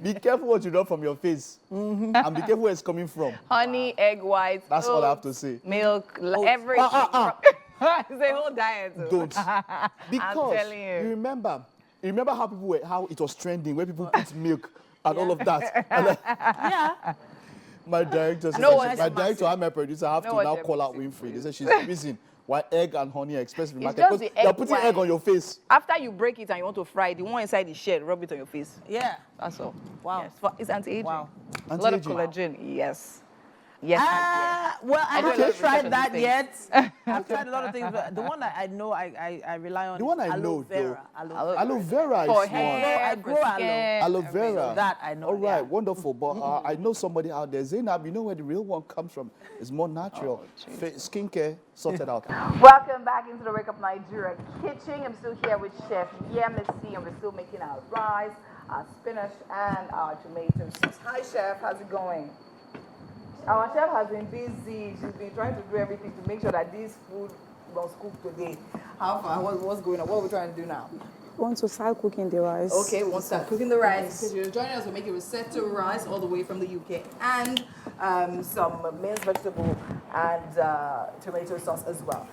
Be careful what you rub from your face. And be careful where it's coming from. Honey, egg whites. That's all I have oats, to say. Milk, every. It's a whole diet. Don't. Because telling you. you remember how it was trending, where people put milk and all of that. And Yeah. my director said, No, my director and my producer have No, to what now they're call out Winfrey. They said she's the reason why egg and honey are expensive in the It's market. just Because the you're egg putting white. egg on your face. After you break it and you want to fry it, the one inside the shell, rub it on your face. Yeah. That's all. Wow. Yes, it's anti-aging. Wow. A lot of Anti-aging. collagen. Yes. Yes. Well, I I do a lot haven't of tried research on that these yet. I've tried a lot of things, but the one that I know I rely on The one is I aloe know, vera. though. Aloe vera For is hair, I for grow aloe. skin. Aloe vera. That I know. All right, yeah. wonderful. But I know somebody out there, Zainab, you know where the real one comes from. It's more natural. Skincare sorted out. Welcome back into the Wake Up Nigeria kitchen. I'm still here with Chef Yemisi, and we're still making our rice, our spinach, and our tomatoes. Hi, Chef. How's it going? Our chef has been busy. She's been trying to do everything to make sure that this food was cooked today. How far? What's going on? What are we trying to do now? We want to start cooking the rice. Okay, we want to start cooking the rice. Because you're joining us, we're making risotto rice all the way from the UK, and some minced vegetable and tomato sauce as well.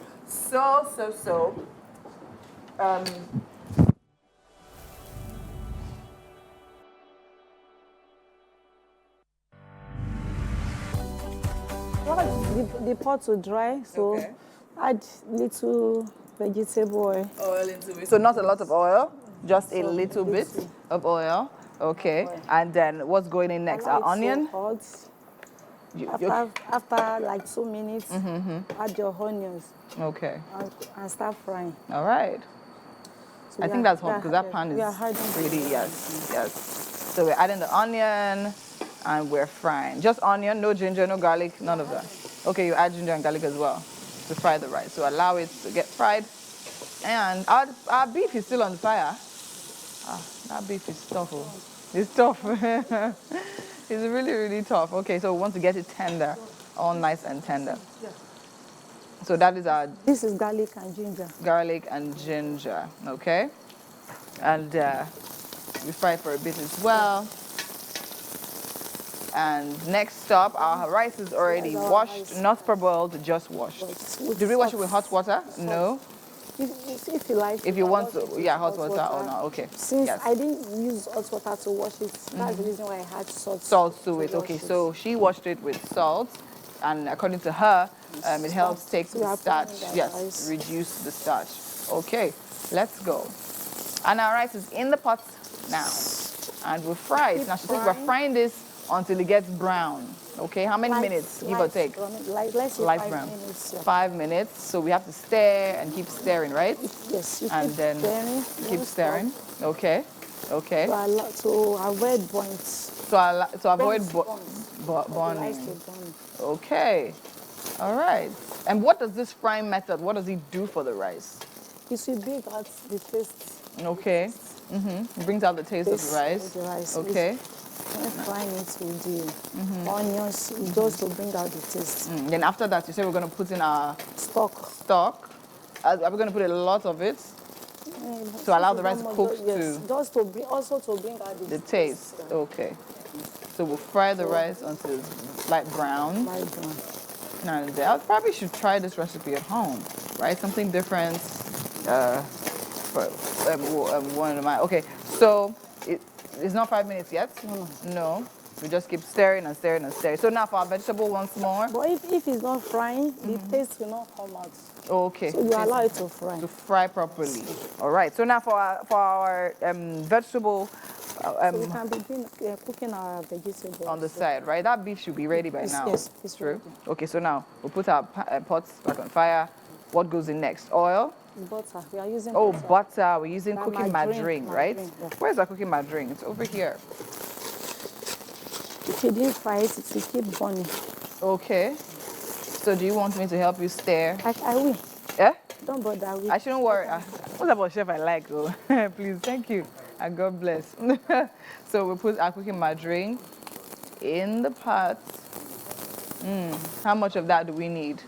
The pot to dry, so Okay. add little vegetable oil. Oil into it. So not a lot of oil, just a little bit of oil. Okay. And then what's going in next? Our Allow it to onion. hot. You- After like 2 minutes, add your onions Okay. and start frying. All right. So I we think are- that's we hot are because that adding- pan we are is adding pretty, the- yes. So we're adding the onion and we're frying. Just onion, no ginger, no garlic, none of that. Okay, you add ginger and garlic as well to fry the rice. So allow it to get fried. And our beef is still on the fire. That beef is tough. Oh. It's tough. It's really, really tough. Okay, so we want to get it tender, all nice and tender. So that is our This is garlic and ginger. garlic and ginger, okay? And we fry it for a bit as well. And next stop, our rice is already Yes, our washed, rice. not parboiled, just washed. With Did we wash it salt. with hot water? No. If you like. If you can want wash to, it with yeah, hot water or not, okay. Since Yes. I didn't use hot water to wash it, that's the reason why I had salt. Salt to it, wash okay. So she washed it with salt, and according to her, it helps take So we the are starch, putting the yes, rice. reduce the starch. Okay, let's go. And our rice is in the pot now, and we'll fry it. Keep Now she says we're frying. frying this until it gets brown. Okay, how many minutes, give or take? Let's say Light 5 brown. minutes. Yeah. 5 minutes. So we have to stir and keep stirring, right? Yes, you And keep then stirring. keep don't stirring. stop Okay, okay. To avoid burns. To avoid Rice burning. to burn. Okay. All right. And what does this frying method, what does it do for the rice? It should bring out the taste. Okay. It brings out the taste of the rice. Of the rice. Okay. When frying it with the onions, just to bring out the taste. Then after that, you say we're going to put in our Stock. stock. Are we going to put a lot of it to allow the rice cook Yes, to just to bring, also to bring out the taste? Okay. So we'll fry the rice until it's light brown. Light brown. And I probably should try this recipe at home, right? Something different. For one of my. Okay, so it's not 5 minutes yet. No. We just keep stirring and stirring and stirring. So now for our vegetable once more. But if it's not frying, the taste will not come out. Okay. So you allow it to fry. To fry properly. All right. So now for our vegetable. So we can begin cooking our vegetables. On the side, right? That beef should be ready by now. Yes, it's True. ready. Okay, so now we'll put our pots back on fire What goes in next? Oil? Butter. We are using butter. butter. Butter. We're using And cooking margarine, right? Yeah. Where's our cooking margarine? It's over here. If you didn't fry it, it will keep burning. Okay. So do you want me to help you stir? I will. Yeah? Don't bother. I shouldn't worry. What's about chef I like, though? Please, thank you. And God bless. So we put our cooking margarine in the pot. How much of that do we need?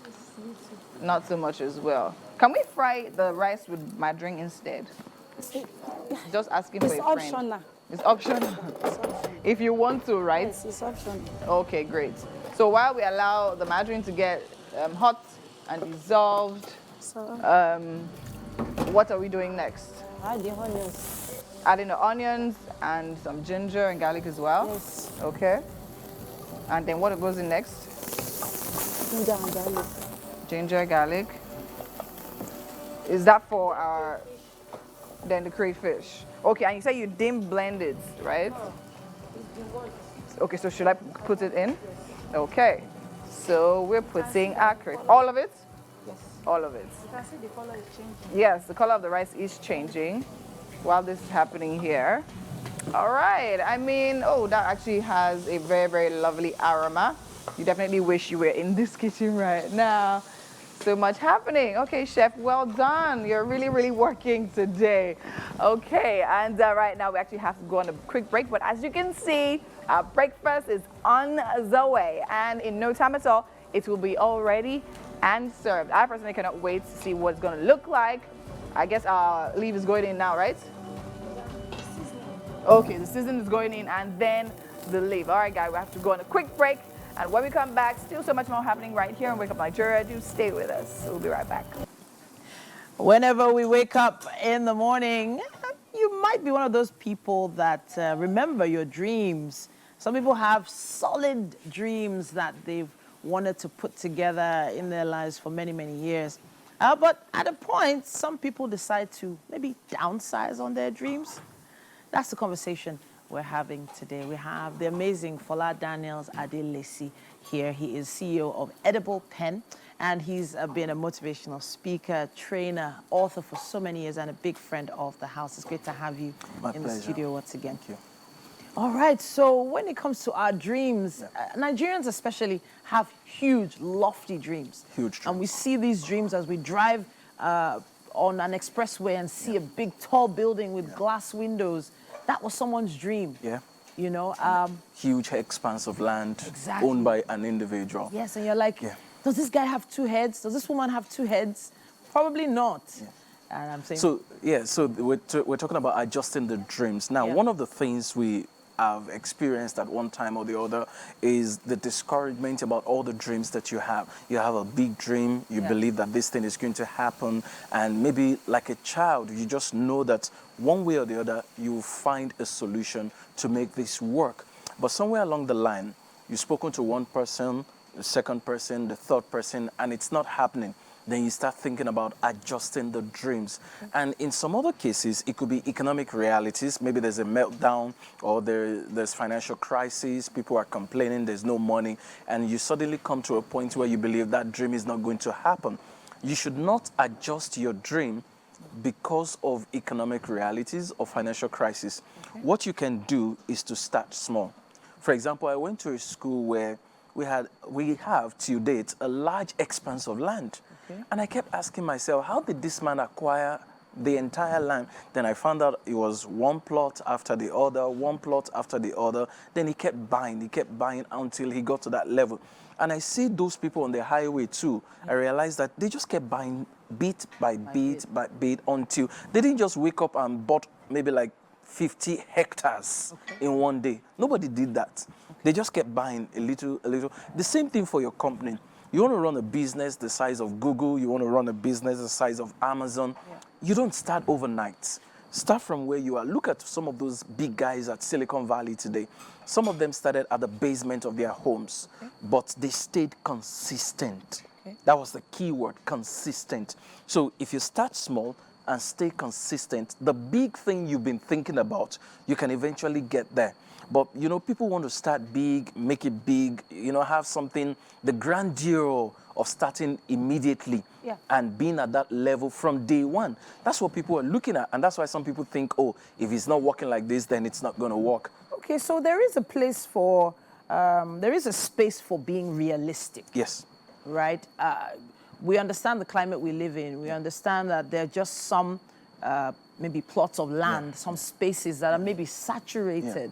Not so much as well. Can we fry the rice with margarine instead? Just asking for a friend. It's optional. It's optional. If you want to, right? Yes, it's optional. Okay, great. So while we allow the margarine to get hot and dissolved, So, what are we doing next? add the onions. Adding the onions and some ginger and garlic as well? Yes. Okay. And then what goes in next? Ginger and garlic. Ginger, garlic. Is that for then the crayfish? Okay, and you say you didn't blend it, right? Okay, so should I put it in? Okay. So we're putting our crayfish. All of it? Yes. All of it. You can see the color is changing. Yes, the color of the rice is changing while this is happening here. All right. I mean, that actually has a very, very lovely aroma. You definitely wish you were in this kitchen right now. So much happening. Okay, chef, well done. You're really, really working today. Okay, and right now we actually have to go on a quick break. But as you can see, our breakfast is on the way. And in no time at all, it will be all ready and served. I personally cannot wait to see what it's going to look like. I guess our leaf is going in now, right? Okay, the season is going in and then the leaf. All right, guys, we have to go on a quick break. And when we come back, still so much more happening right here on Wake Up Nigeria. Do stay with us. We'll be right back. Whenever we wake up in the morning, you might be one of those people that remember your dreams. Some people have solid dreams that they've wanted to put together in their lives for many, many years. But at a point, some people decide to maybe downsize on their dreams. That's the conversation we're having today. We have the amazing Fola Daniels Adelesi here. He is CEO of Edible Pen, and he's been a motivational speaker, trainer, author for so many years, and a big friend of the house. It's great to have you in the studio once again. Thank you. All right, so when it comes to our dreams, Nigerians especially have huge, lofty dreams. Huge dreams. And we see these dreams as we drive on an expressway and see a big, tall building with glass windows. That was someone's dream. Yeah. You know? Huge expanse of land Exactly. owned by an individual. Yes, and you're like, does this guy have two heads? Does this woman have two heads? Probably not. Yeah. And I'm saying... So we're talking about adjusting the dreams. Now, one of the things we have experienced at one time or the other is the discouragement about all the dreams that you have. You have a big dream, you believe that this thing is going to happen, and maybe like a child, you just know that one way or the other, you will find a solution to make this work. But somewhere along the line, you've spoken to one person, the second person, the third person, and it's not happening. Then you start thinking about adjusting the dreams. And in some other cases, it could be economic realities. Maybe there's a meltdown or there's financial crisis. People are complaining, there's no money. And you suddenly come to a point where you believe that dream is not going to happen. You should not adjust your dream because of economic realities or financial crisis. What you can do is to start small. For example, I went to a school where we have to date a large expanse of land. And I kept asking myself, how did this man acquire the entire land? Then I found out it was one plot after the other, one plot after the other. Then he kept buying until he got to that level. And I see those people on the highway too. I realized that they just kept buying bit by bit until they didn't just wake up and bought maybe like 50 hectares in one day. Nobody did that. They just kept buying a little. The same thing for your company. You want to run a business the size of Google, you want to run a business the size of Amazon. You don't start overnight. Start from where you are. Look at some of those big guys at Silicon Valley today. Some of them started at the basement of their homes, but they stayed consistent. That was the key word, consistent. So if you start small and stay consistent, the big thing you've been thinking about, you can eventually get there. But, you know, people want to start big, make it big, you know, have something, the grandeur of starting immediately and being at that level from day one. That's what people are looking at. And that's why some people think, oh, if it's not working like this, then it's not going to work. Okay, so there is a place for, there is a space for being realistic. Yes. Right? We understand the climate we live in. We understand that there are just some maybe plots of land, some spaces that are maybe saturated.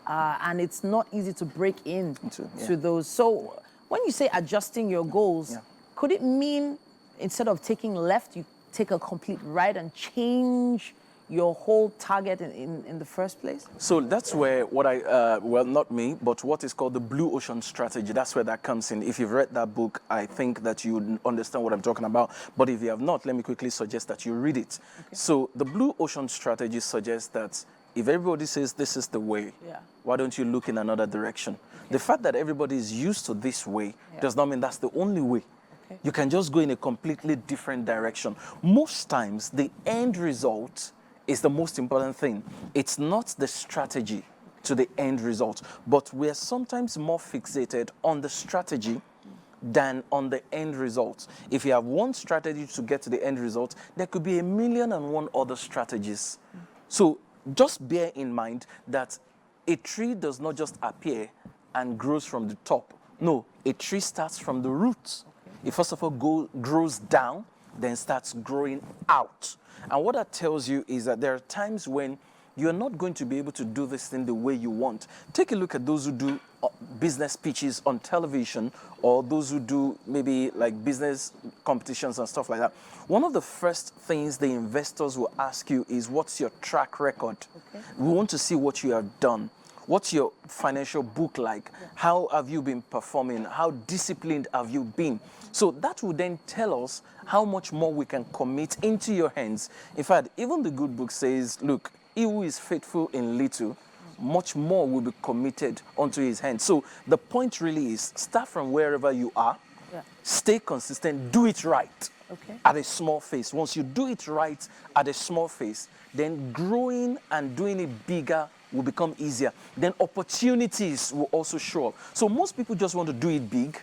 And it's not easy to break into those. So when you say adjusting your goals, could it mean instead of taking left, you take a complete right and change your whole target in the first place? So that's where what I, well, not me, but what is called the blue ocean strategy, that's where that comes in. If you've read that book, I think that you would understand what I'm talking about. But if you have not, let me quickly suggest that you read it. Okay. So the blue ocean strategy suggests that if everybody says this is the way, why don't you look in another direction? Okay. The fact that everybody is used to this way does not mean that's the only way. Okay. You can just go in a completely different direction. Most times, the end result is the most important thing. It's not the strategy to the end result, but we're sometimes more fixated on the strategy than on the end result. If you have one strategy to get to the end result, there could be 1,000,001 other strategies. So just bear in mind that a tree does not just appear and grows from the top. No, a tree starts from the roots. It first of all grows down, then starts growing out. And what that tells you is that there are times when you're not going to be able to do this thing the way you want. Take a look at those who do business pitches on television, or those who do maybe like business competitions and stuff like that. One of the first things the investors will ask you is, what's your track record? Okay. We want to see what you have done. What's your financial book like? How have you been performing? How disciplined have you been? So that will then tell us how much more we can commit into your hands. In fact, even the good book says, look, he who is faithful in little, much more will be committed unto his hands. So the point really is, start from wherever you are, stay consistent, do it right at a small phase. Once you do it right at a small phase, then growing and doing it bigger will become easier. Then opportunities will also show up. So most people just want to do it big.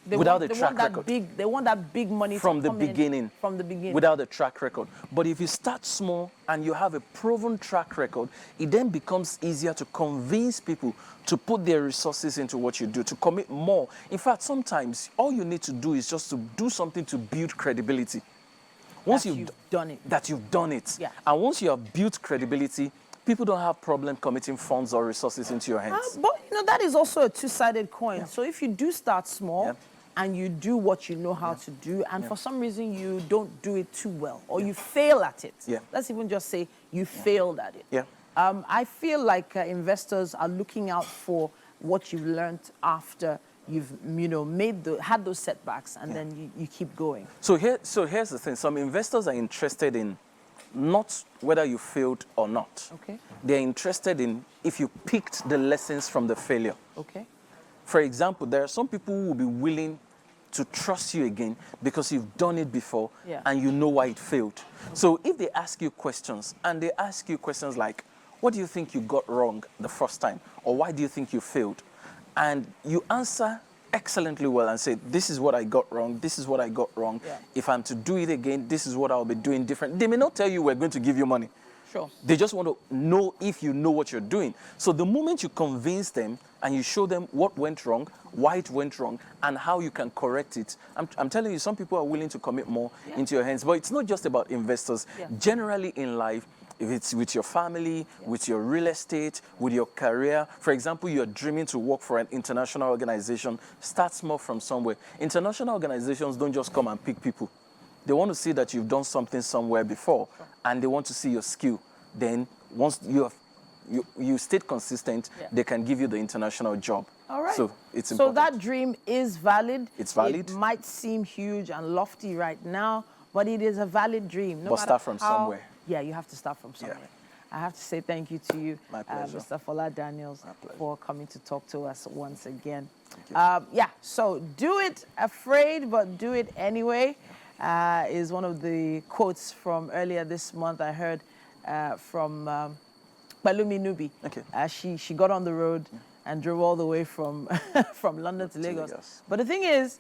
Without a track record. They want that big money from the beginning. From the beginning. Without a track record. But if you start small and you have a proven track record, it then becomes easier to convince people to put their resources into what you do, to commit more. In fact, sometimes all you need to do is just to do something to build credibility. Once you've done it. That you've done it. Yeah. And once you have built credibility, people don't have problem committing funds or resources into your hands. But you know, that is also a two-sided coin. So if you do start small and you do what you know how to do, and for some reason you don't do it too well, or you fail at it, let's even just say you failed at it. I feel like investors are looking out for what you've learned after you've had those setbacks, and then you keep going. So here's the thing. Some investors are interested in not whether you failed or not. They're interested in if you picked the lessons from the failure. For example, there are some people who will be willing to trust you again because you've done it before and you know why it failed. So if they ask you questions, and they ask you questions like, what do you think you got wrong the first time? Or why do you think you failed? And you answer excellently well and say, this is what I got wrong, this is what I got wrong. If I'm to do it again, this is what I'll be doing different. They may not tell you we're going to give you money. They just want to know if you know what you're doing. So the moment you convince them and you show them what went wrong, why it went wrong, and how you can correct it, I'm telling you, some people are willing to commit more into your hands. But it's not just about investors. Generally in life, if it's with your family, with your real estate, with your career. For example, you're dreaming to work for an international organization. Start small from somewhere. International organizations don't just come and pick people. They want to see that you've done something somewhere before, and they want to see your skill. Then once you stayed consistent, they can give you the international job. All right. So it's important. So that dream is valid. It's valid. It might seem huge and lofty right now, but it is a valid dream. But start from somewhere. Yeah, you have to start from somewhere. I have to say thank you to you, Mr. Fola Daniels, for coming to talk to us once again. So do it afraid, but do it anyway, is one of the quotes from earlier this month I heard from Balumi Nubi. She got on the road and drove all the way from from London to Lagos. But the thing is,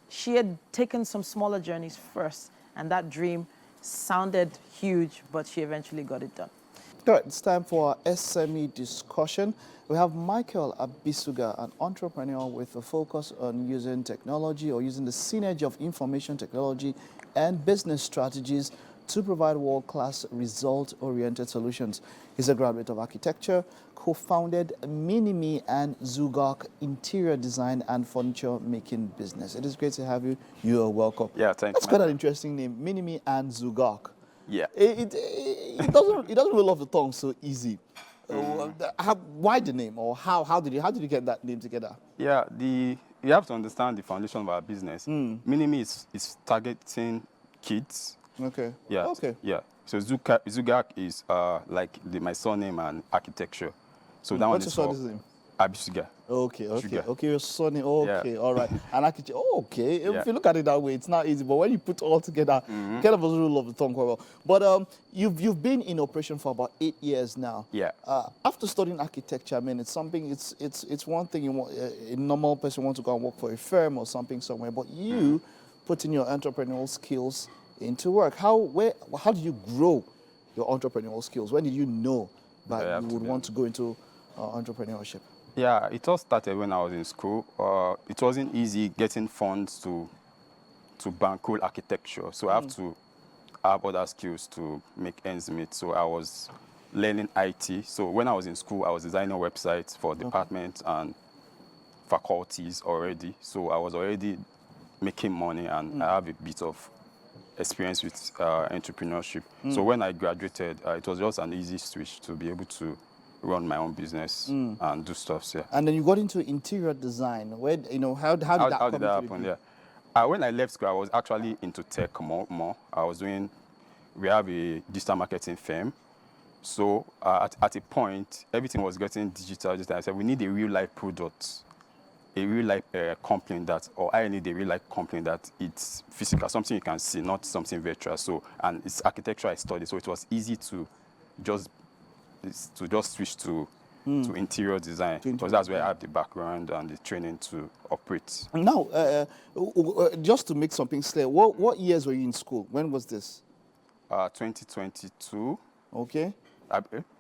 she had taken some smaller journeys first, and that dream sounded huge, but she eventually got it done. All right, it's time for our SME discussion. We have Michael Abisuga, an entrepreneur with a focus on using technology or using the synergy of information technology and business strategies to provide world-class result-oriented solutions. He's a graduate of architecture, co-founded Minimi and Zugak interior design and furniture making business. It is great to have you. You are welcome. Yeah, thanks. That's quite an interesting name, Minimi and Zugak. Yeah. It doesn't roll off the tongue so easy. Why the name, or how did you get that name together? Yeah, you have to understand the foundation of our business. Minimi is targeting kids. Okay. Yeah. Okay. Yeah. So Zugak is like my surname and architecture. So that one What's is your son's name? Abisuga. Okay. Sugar. Okay, your surname. Okay, Yeah. all right. And architecture. Oh, okay. Yeah. If you look at it that way, it's not easy. But when you put all together, kind of a rule of the tongue quite well. But you've been in operation for about 8 years now. Yeah. After studying architecture, I mean, it's something. It's one thing you want. A normal person wants to go and work for a firm or something somewhere. But you putting your entrepreneurial skills into work. How did you grow your entrepreneurial skills? When did you know that you would want to go into entrepreneurship? Yeah, it all started when I was in school. It wasn't easy getting funds to bankroll architecture, so I have to have other skills to make ends meet. So I was learning IT. So when I was in school, I was designing websites for departments and faculties already. So I was already making money, and I have a bit of experience with entrepreneurship. So when I graduated, it was just an easy switch to be able to run my own business and do stuff. Yeah. And then you got into interior design. Where how did that happen? Yeah. When I left school, I was actually into tech more. We have a digital marketing firm. So at a point, everything was getting digital. I said, we need a real life product, a real life company I need a real life company that it's physical, something you can see, not something virtual. So, and it's architecture I studied, so it was easy to just switch to interior design, because that's where I have the background and the training to operate. Now, just to make something clear, what years were you in school? When was this? 2022. Okay.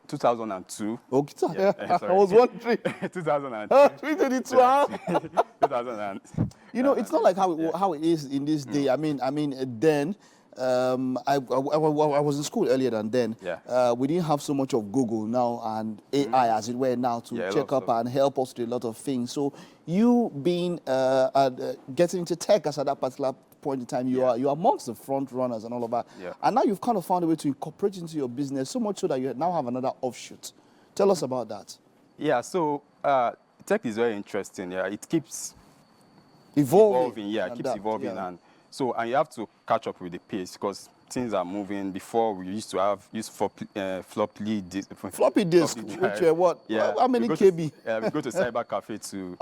2002. Okay. Yeah, I was wondering. 2002. 2022. 2000. You know, it's not like how it is in this day. I mean, then. I was in school earlier than then. Yeah. We didn't have so much of Google now and AI, as it were, now to check up and help us do a lot of things. So you being getting into tech as at that particular point in time, you are amongst the front runners and all of that. Yeah. And now you've kind of found a way to incorporate into your business so much so that you now have another offshoot. Tell us about that. Yeah. So tech is very interesting. Yeah. It keeps evolving. Yeah. It keeps evolving. Yeah. And you have to catch up with the pace, because things are moving. Before, we used to use floppy disk. Floppy disk, which were what? Yeah. How many KB? We go to cyber cafe to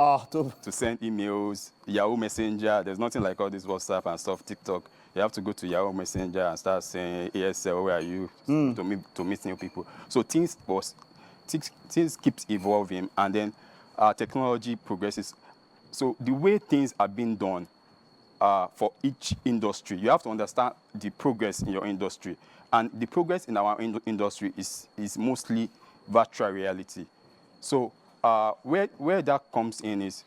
send emails, Yahoo Messenger. There's nothing like all this WhatsApp and stuff, TikTok. You have to go to Yahoo Messenger and start saying, ASL, where are you? To meet new people. So things keeps evolving, and then technology progresses. So the way things are being done, for each industry, you have to understand the progress in your industry. And the progress in our industry is mostly virtual reality. So where that comes in is,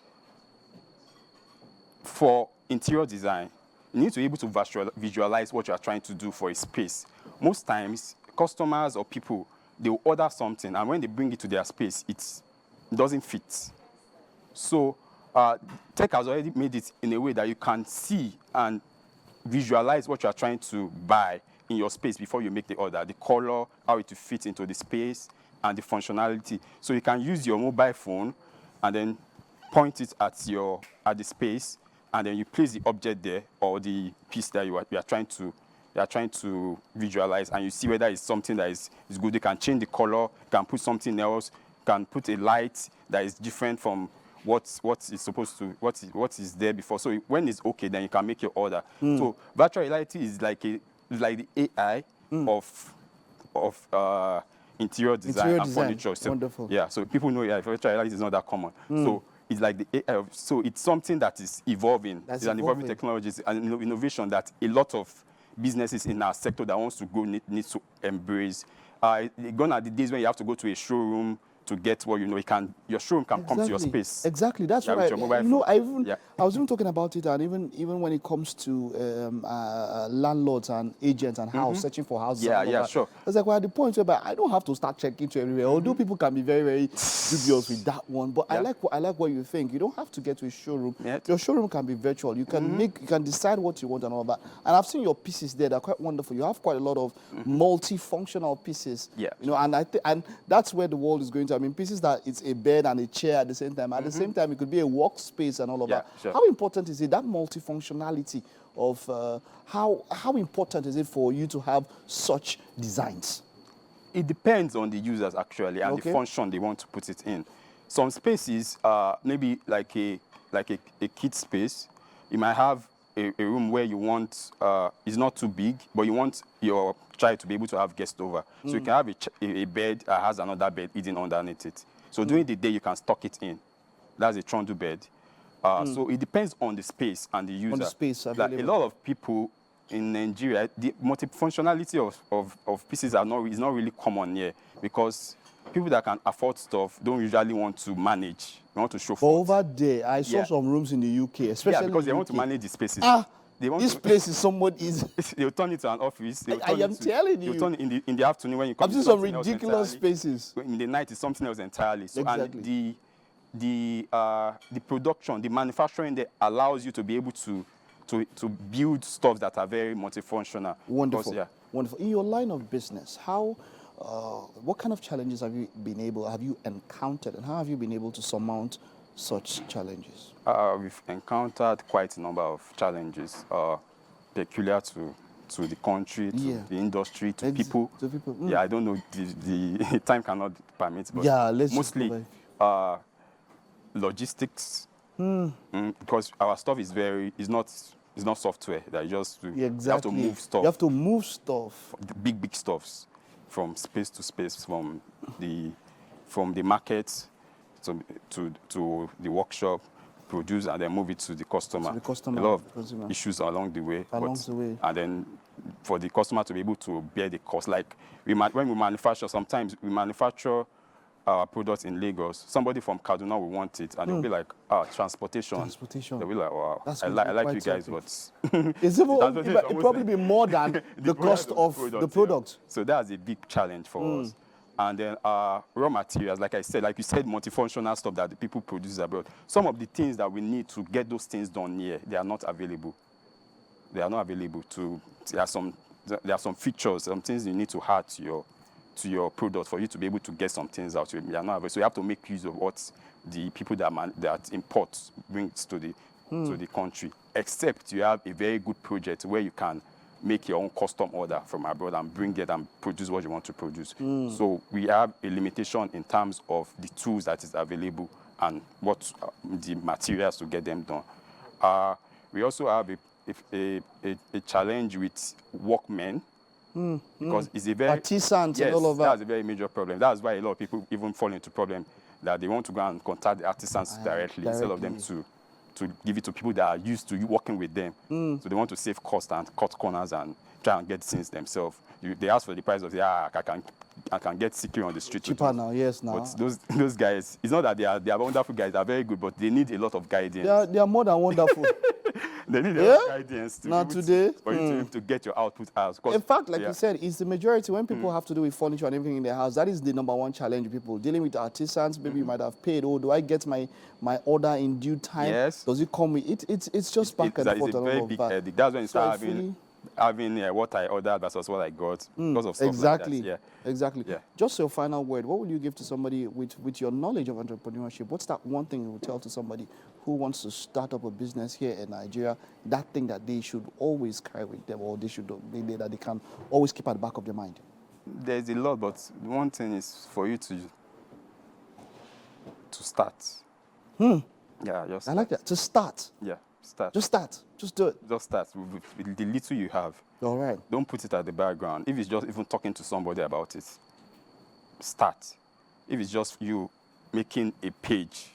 for interior design, you need to be able to visualize what you are trying to do for a space. Most times, customers or people, they will order something, and when they bring it to their space, it doesn't fit. So tech has already made it in a way that you can see and visualize what you are trying to buy in your space before you make the order. The color, how it will fit into the space, and the functionality. So you can use your mobile phone and then point it at the space, and then you place the object there, or the piece that you are trying to visualize, and you see whether it's something that is good. You can change the color, you can put something else, you can put a light that is different from what is there before. So when it's okay, then you can make your order. So virtual reality is like the AI of interior design and furniture. So, wonderful. Yeah. So people know virtual reality is not that common. So it's like the AI. So it's something that is evolving. It's an evolving technology, it's an innovation that a lot of businesses in our sector that wants to grow needs to embrace. Gone are the days when you have to go to a showroom to get what you know. Your showroom can come to your space. Exactly, that's what I was even talking about it, and even when it comes to landlords and agents and house searching for houses. Sure. It's like we're at the point where I don't have to start checking to everywhere. Although people can be very, very dubious with that one, but I like what you think. You don't have to get to a showroom. Your showroom can be virtual. You can you can decide what you want and all that. And I've seen your pieces there; they're quite wonderful. You have quite a lot of multifunctional pieces. Yeah. You know, and that's where the world is going to. I mean, pieces that it's a bed and a chair at the same time. At the same time, it could be a workspace and all of that. Sure. How important is it, that multifunctionality of how important is it for you to have such designs? It depends on the users actually and the function they want to put it in. Some spaces, maybe like a kid space, you might have a room where you want, it's not too big, but you want your child to be able to have guests over. So you can have a bed that has another bed hidden underneath it. So during the day, you can stock it in. That's a trundle bed. So it depends on the space and the user. On the space available. Like a lot of people in Nigeria, the multifunctionality of pieces is not really common here, because people that can afford stuff don't usually want to manage. They want to show forth. Over there, I saw some rooms in the UK, especially because they want to manage the spaces. This place is somewhat easy. They'll turn it to an office. I am telling you. They'll turn it in the afternoon when you come. I've seen some ridiculous spaces. In the night, it's something else entirely. So, exactly. And the production, the manufacturing there allows you to be able to build stuff that are very multifunctional. Wonderful. Because, wonderful. In your line of business, what kind of challenges have you encountered, and how have you been able to surmount such challenges? We've encountered quite a number of challenges peculiar to the country, to the industry, to people. Yeah, I don't know, the time cannot permit, but mostly logistics, because our stuff is not software that you just do. Exactly. You have to move stuff. You have to move stuff. The big stuffs from space to space, from the market to the workshop, produce and then move it to the customer. A lot of issues along the way. And then for the customer to be able to bear the cost. Like when we manufacture, sometimes we manufacture our products in Lagos. Somebody from Kaduna will want it, and they'll be like, transportation. They'll be like, wow, I like you guys, but it'll probably be more than the cost of the product. So that's a big challenge for us. And then raw materials, like I said, like you said, multifunctional stuff that the people produce abroad. Some of the things that we need to get those things done here, they are not available. They are not available. There are some features, some things you need to add to your product for you to be able to get some things out. They are not available. So you have to make use of what the people that import brings to the country. Except you have a very good project where you can make your own custom order from abroad and bring it and produce what you want to produce. So we have a limitation in terms of the tools that is available and what the materials to get them done. We also have a challenge with workmen, because it's a very artisans and all of that. That's a very major problem. That's why a lot of people even fall into problem that they want to go and contact the artisans directly instead of them to give it to people that are used to working with them. So they want to save cost and cut corners and try and get things themselves. They ask for the price of I can get secure on the street. Cheaper now, yes, now. But those guys, it's not that they are wonderful guys. They are very good, but they need a lot of guidance. They are more than wonderful. They need a lot of guidance for you to get your output out. In fact, like you said, it's the majority. When people have to do with furniture and everything in their house, that is the #1 challenge. People dealing with artisans, maybe you might have paid. Oh, do I get my order in due time? Yes. Does it come with it? It's just back and forth. It's a very big headache. That's when you start having what I ordered versus what I got because of stuff like that. Exactly. Yeah. Just your final word. What will you give to somebody with your knowledge of entrepreneurship? What's that one thing you would tell to somebody who wants to start up a business here in Nigeria? That thing that they should always carry with them, or that they can always keep at the back of their mind. There's a lot, but one thing is for you to start. Yeah, just I like that. To start. Yeah. Start. Just start. Just do it. Just start with the little you have. All right. Don't put it at the background. If it's just even talking to somebody about it, start. If it's just you making a page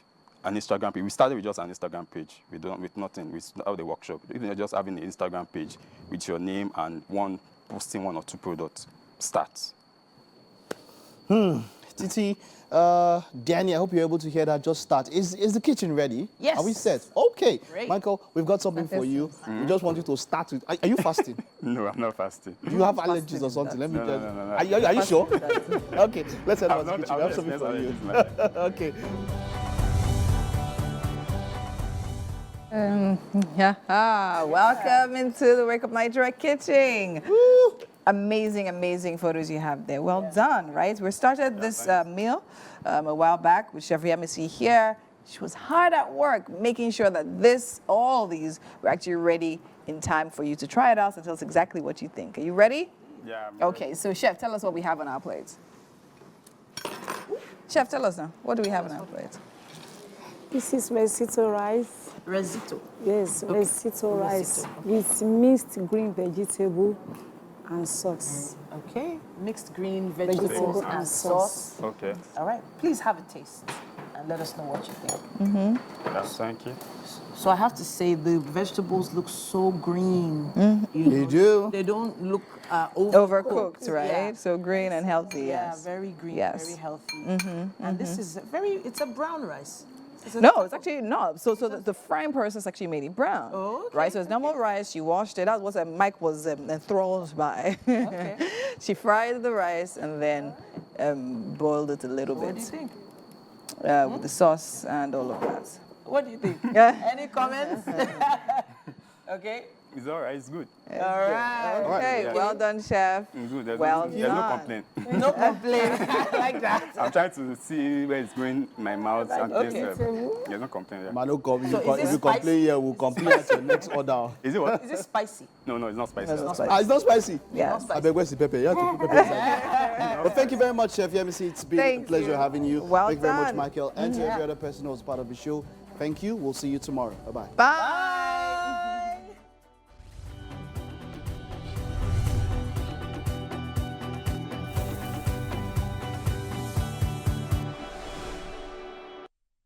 an Instagram page. We started with just an Instagram page. We don't with nothing. We started the workshop. Even just having an Instagram page with your name and posting 1 or 2 products starts. Titi, Danny, I hope you're able to hear that. Just start. Is the kitchen ready? Yes. Are we set? Okay. Great. Michael, we've got something for you. We just want you to start with. Are you fasting? No, I'm not fasting. Do you have allergies or something? Let me No, just. no, no, no. Are you sure? Okay. Let's head over to the kitchen. We have something for you. Okay. Welcome into the Wake Up Nigeria kitchen. Woo. Amazing, amazing photos you have there. Well done, right? We started this meal a while back with Chef Yamisi here. She was hard at work making sure that all these were actually ready in time for you to try it out and tell us exactly what you think. Are you ready? Yeah. Okay, so Chef, tell us what we have on our plates. Chef, tell us now. What do we have on our plates? This is risotto rice. Risotto. Yes, risotto rice with mixed green vegetable and sauce. Okay. Mixed green vegetables and sauce. Okay. All right. Please have a taste and let us know what you think. Yes, thank you. So I have to say the vegetables look so green. They do. They don't look Overcooked, right? Yeah. So green and healthy, Yeah, yes. very green, Yes. very healthy. And this is it's a brown rice. No, it's actually not. So the frying process actually made it brown. Oh, okay. Right, so it's normal rice, you washed it. That was what Mike was enthralled by. Okay. She fried the rice and then boiled it a little What bit do you think? with the sauce and all of that. What do you think? Yeah. Any comments? Okay. It's all right. It's good. All right. Okay, Yeah. well done, Chef. It's good. There's Well no done. complaint. No complaint. I like that. I'm trying to see where it's going in my mouth and Okay. taste. There's no complaint. Yeah. Man, no So is it if you complain spicy? here, we'll complain at your next order. Is it what? Is it spicy? No, it's not spicy. That's not Ah, it's not spicy. Yeah. I beg, where's the pepper? You have to put pepper inside. Well, thank you very much, Chef Yemisi. It's been a Thank pleasure you. having you. Well thank you very much, done. Michael. And to every other person who was part of the show, thank you. We'll see you tomorrow. Bye-bye. Bye.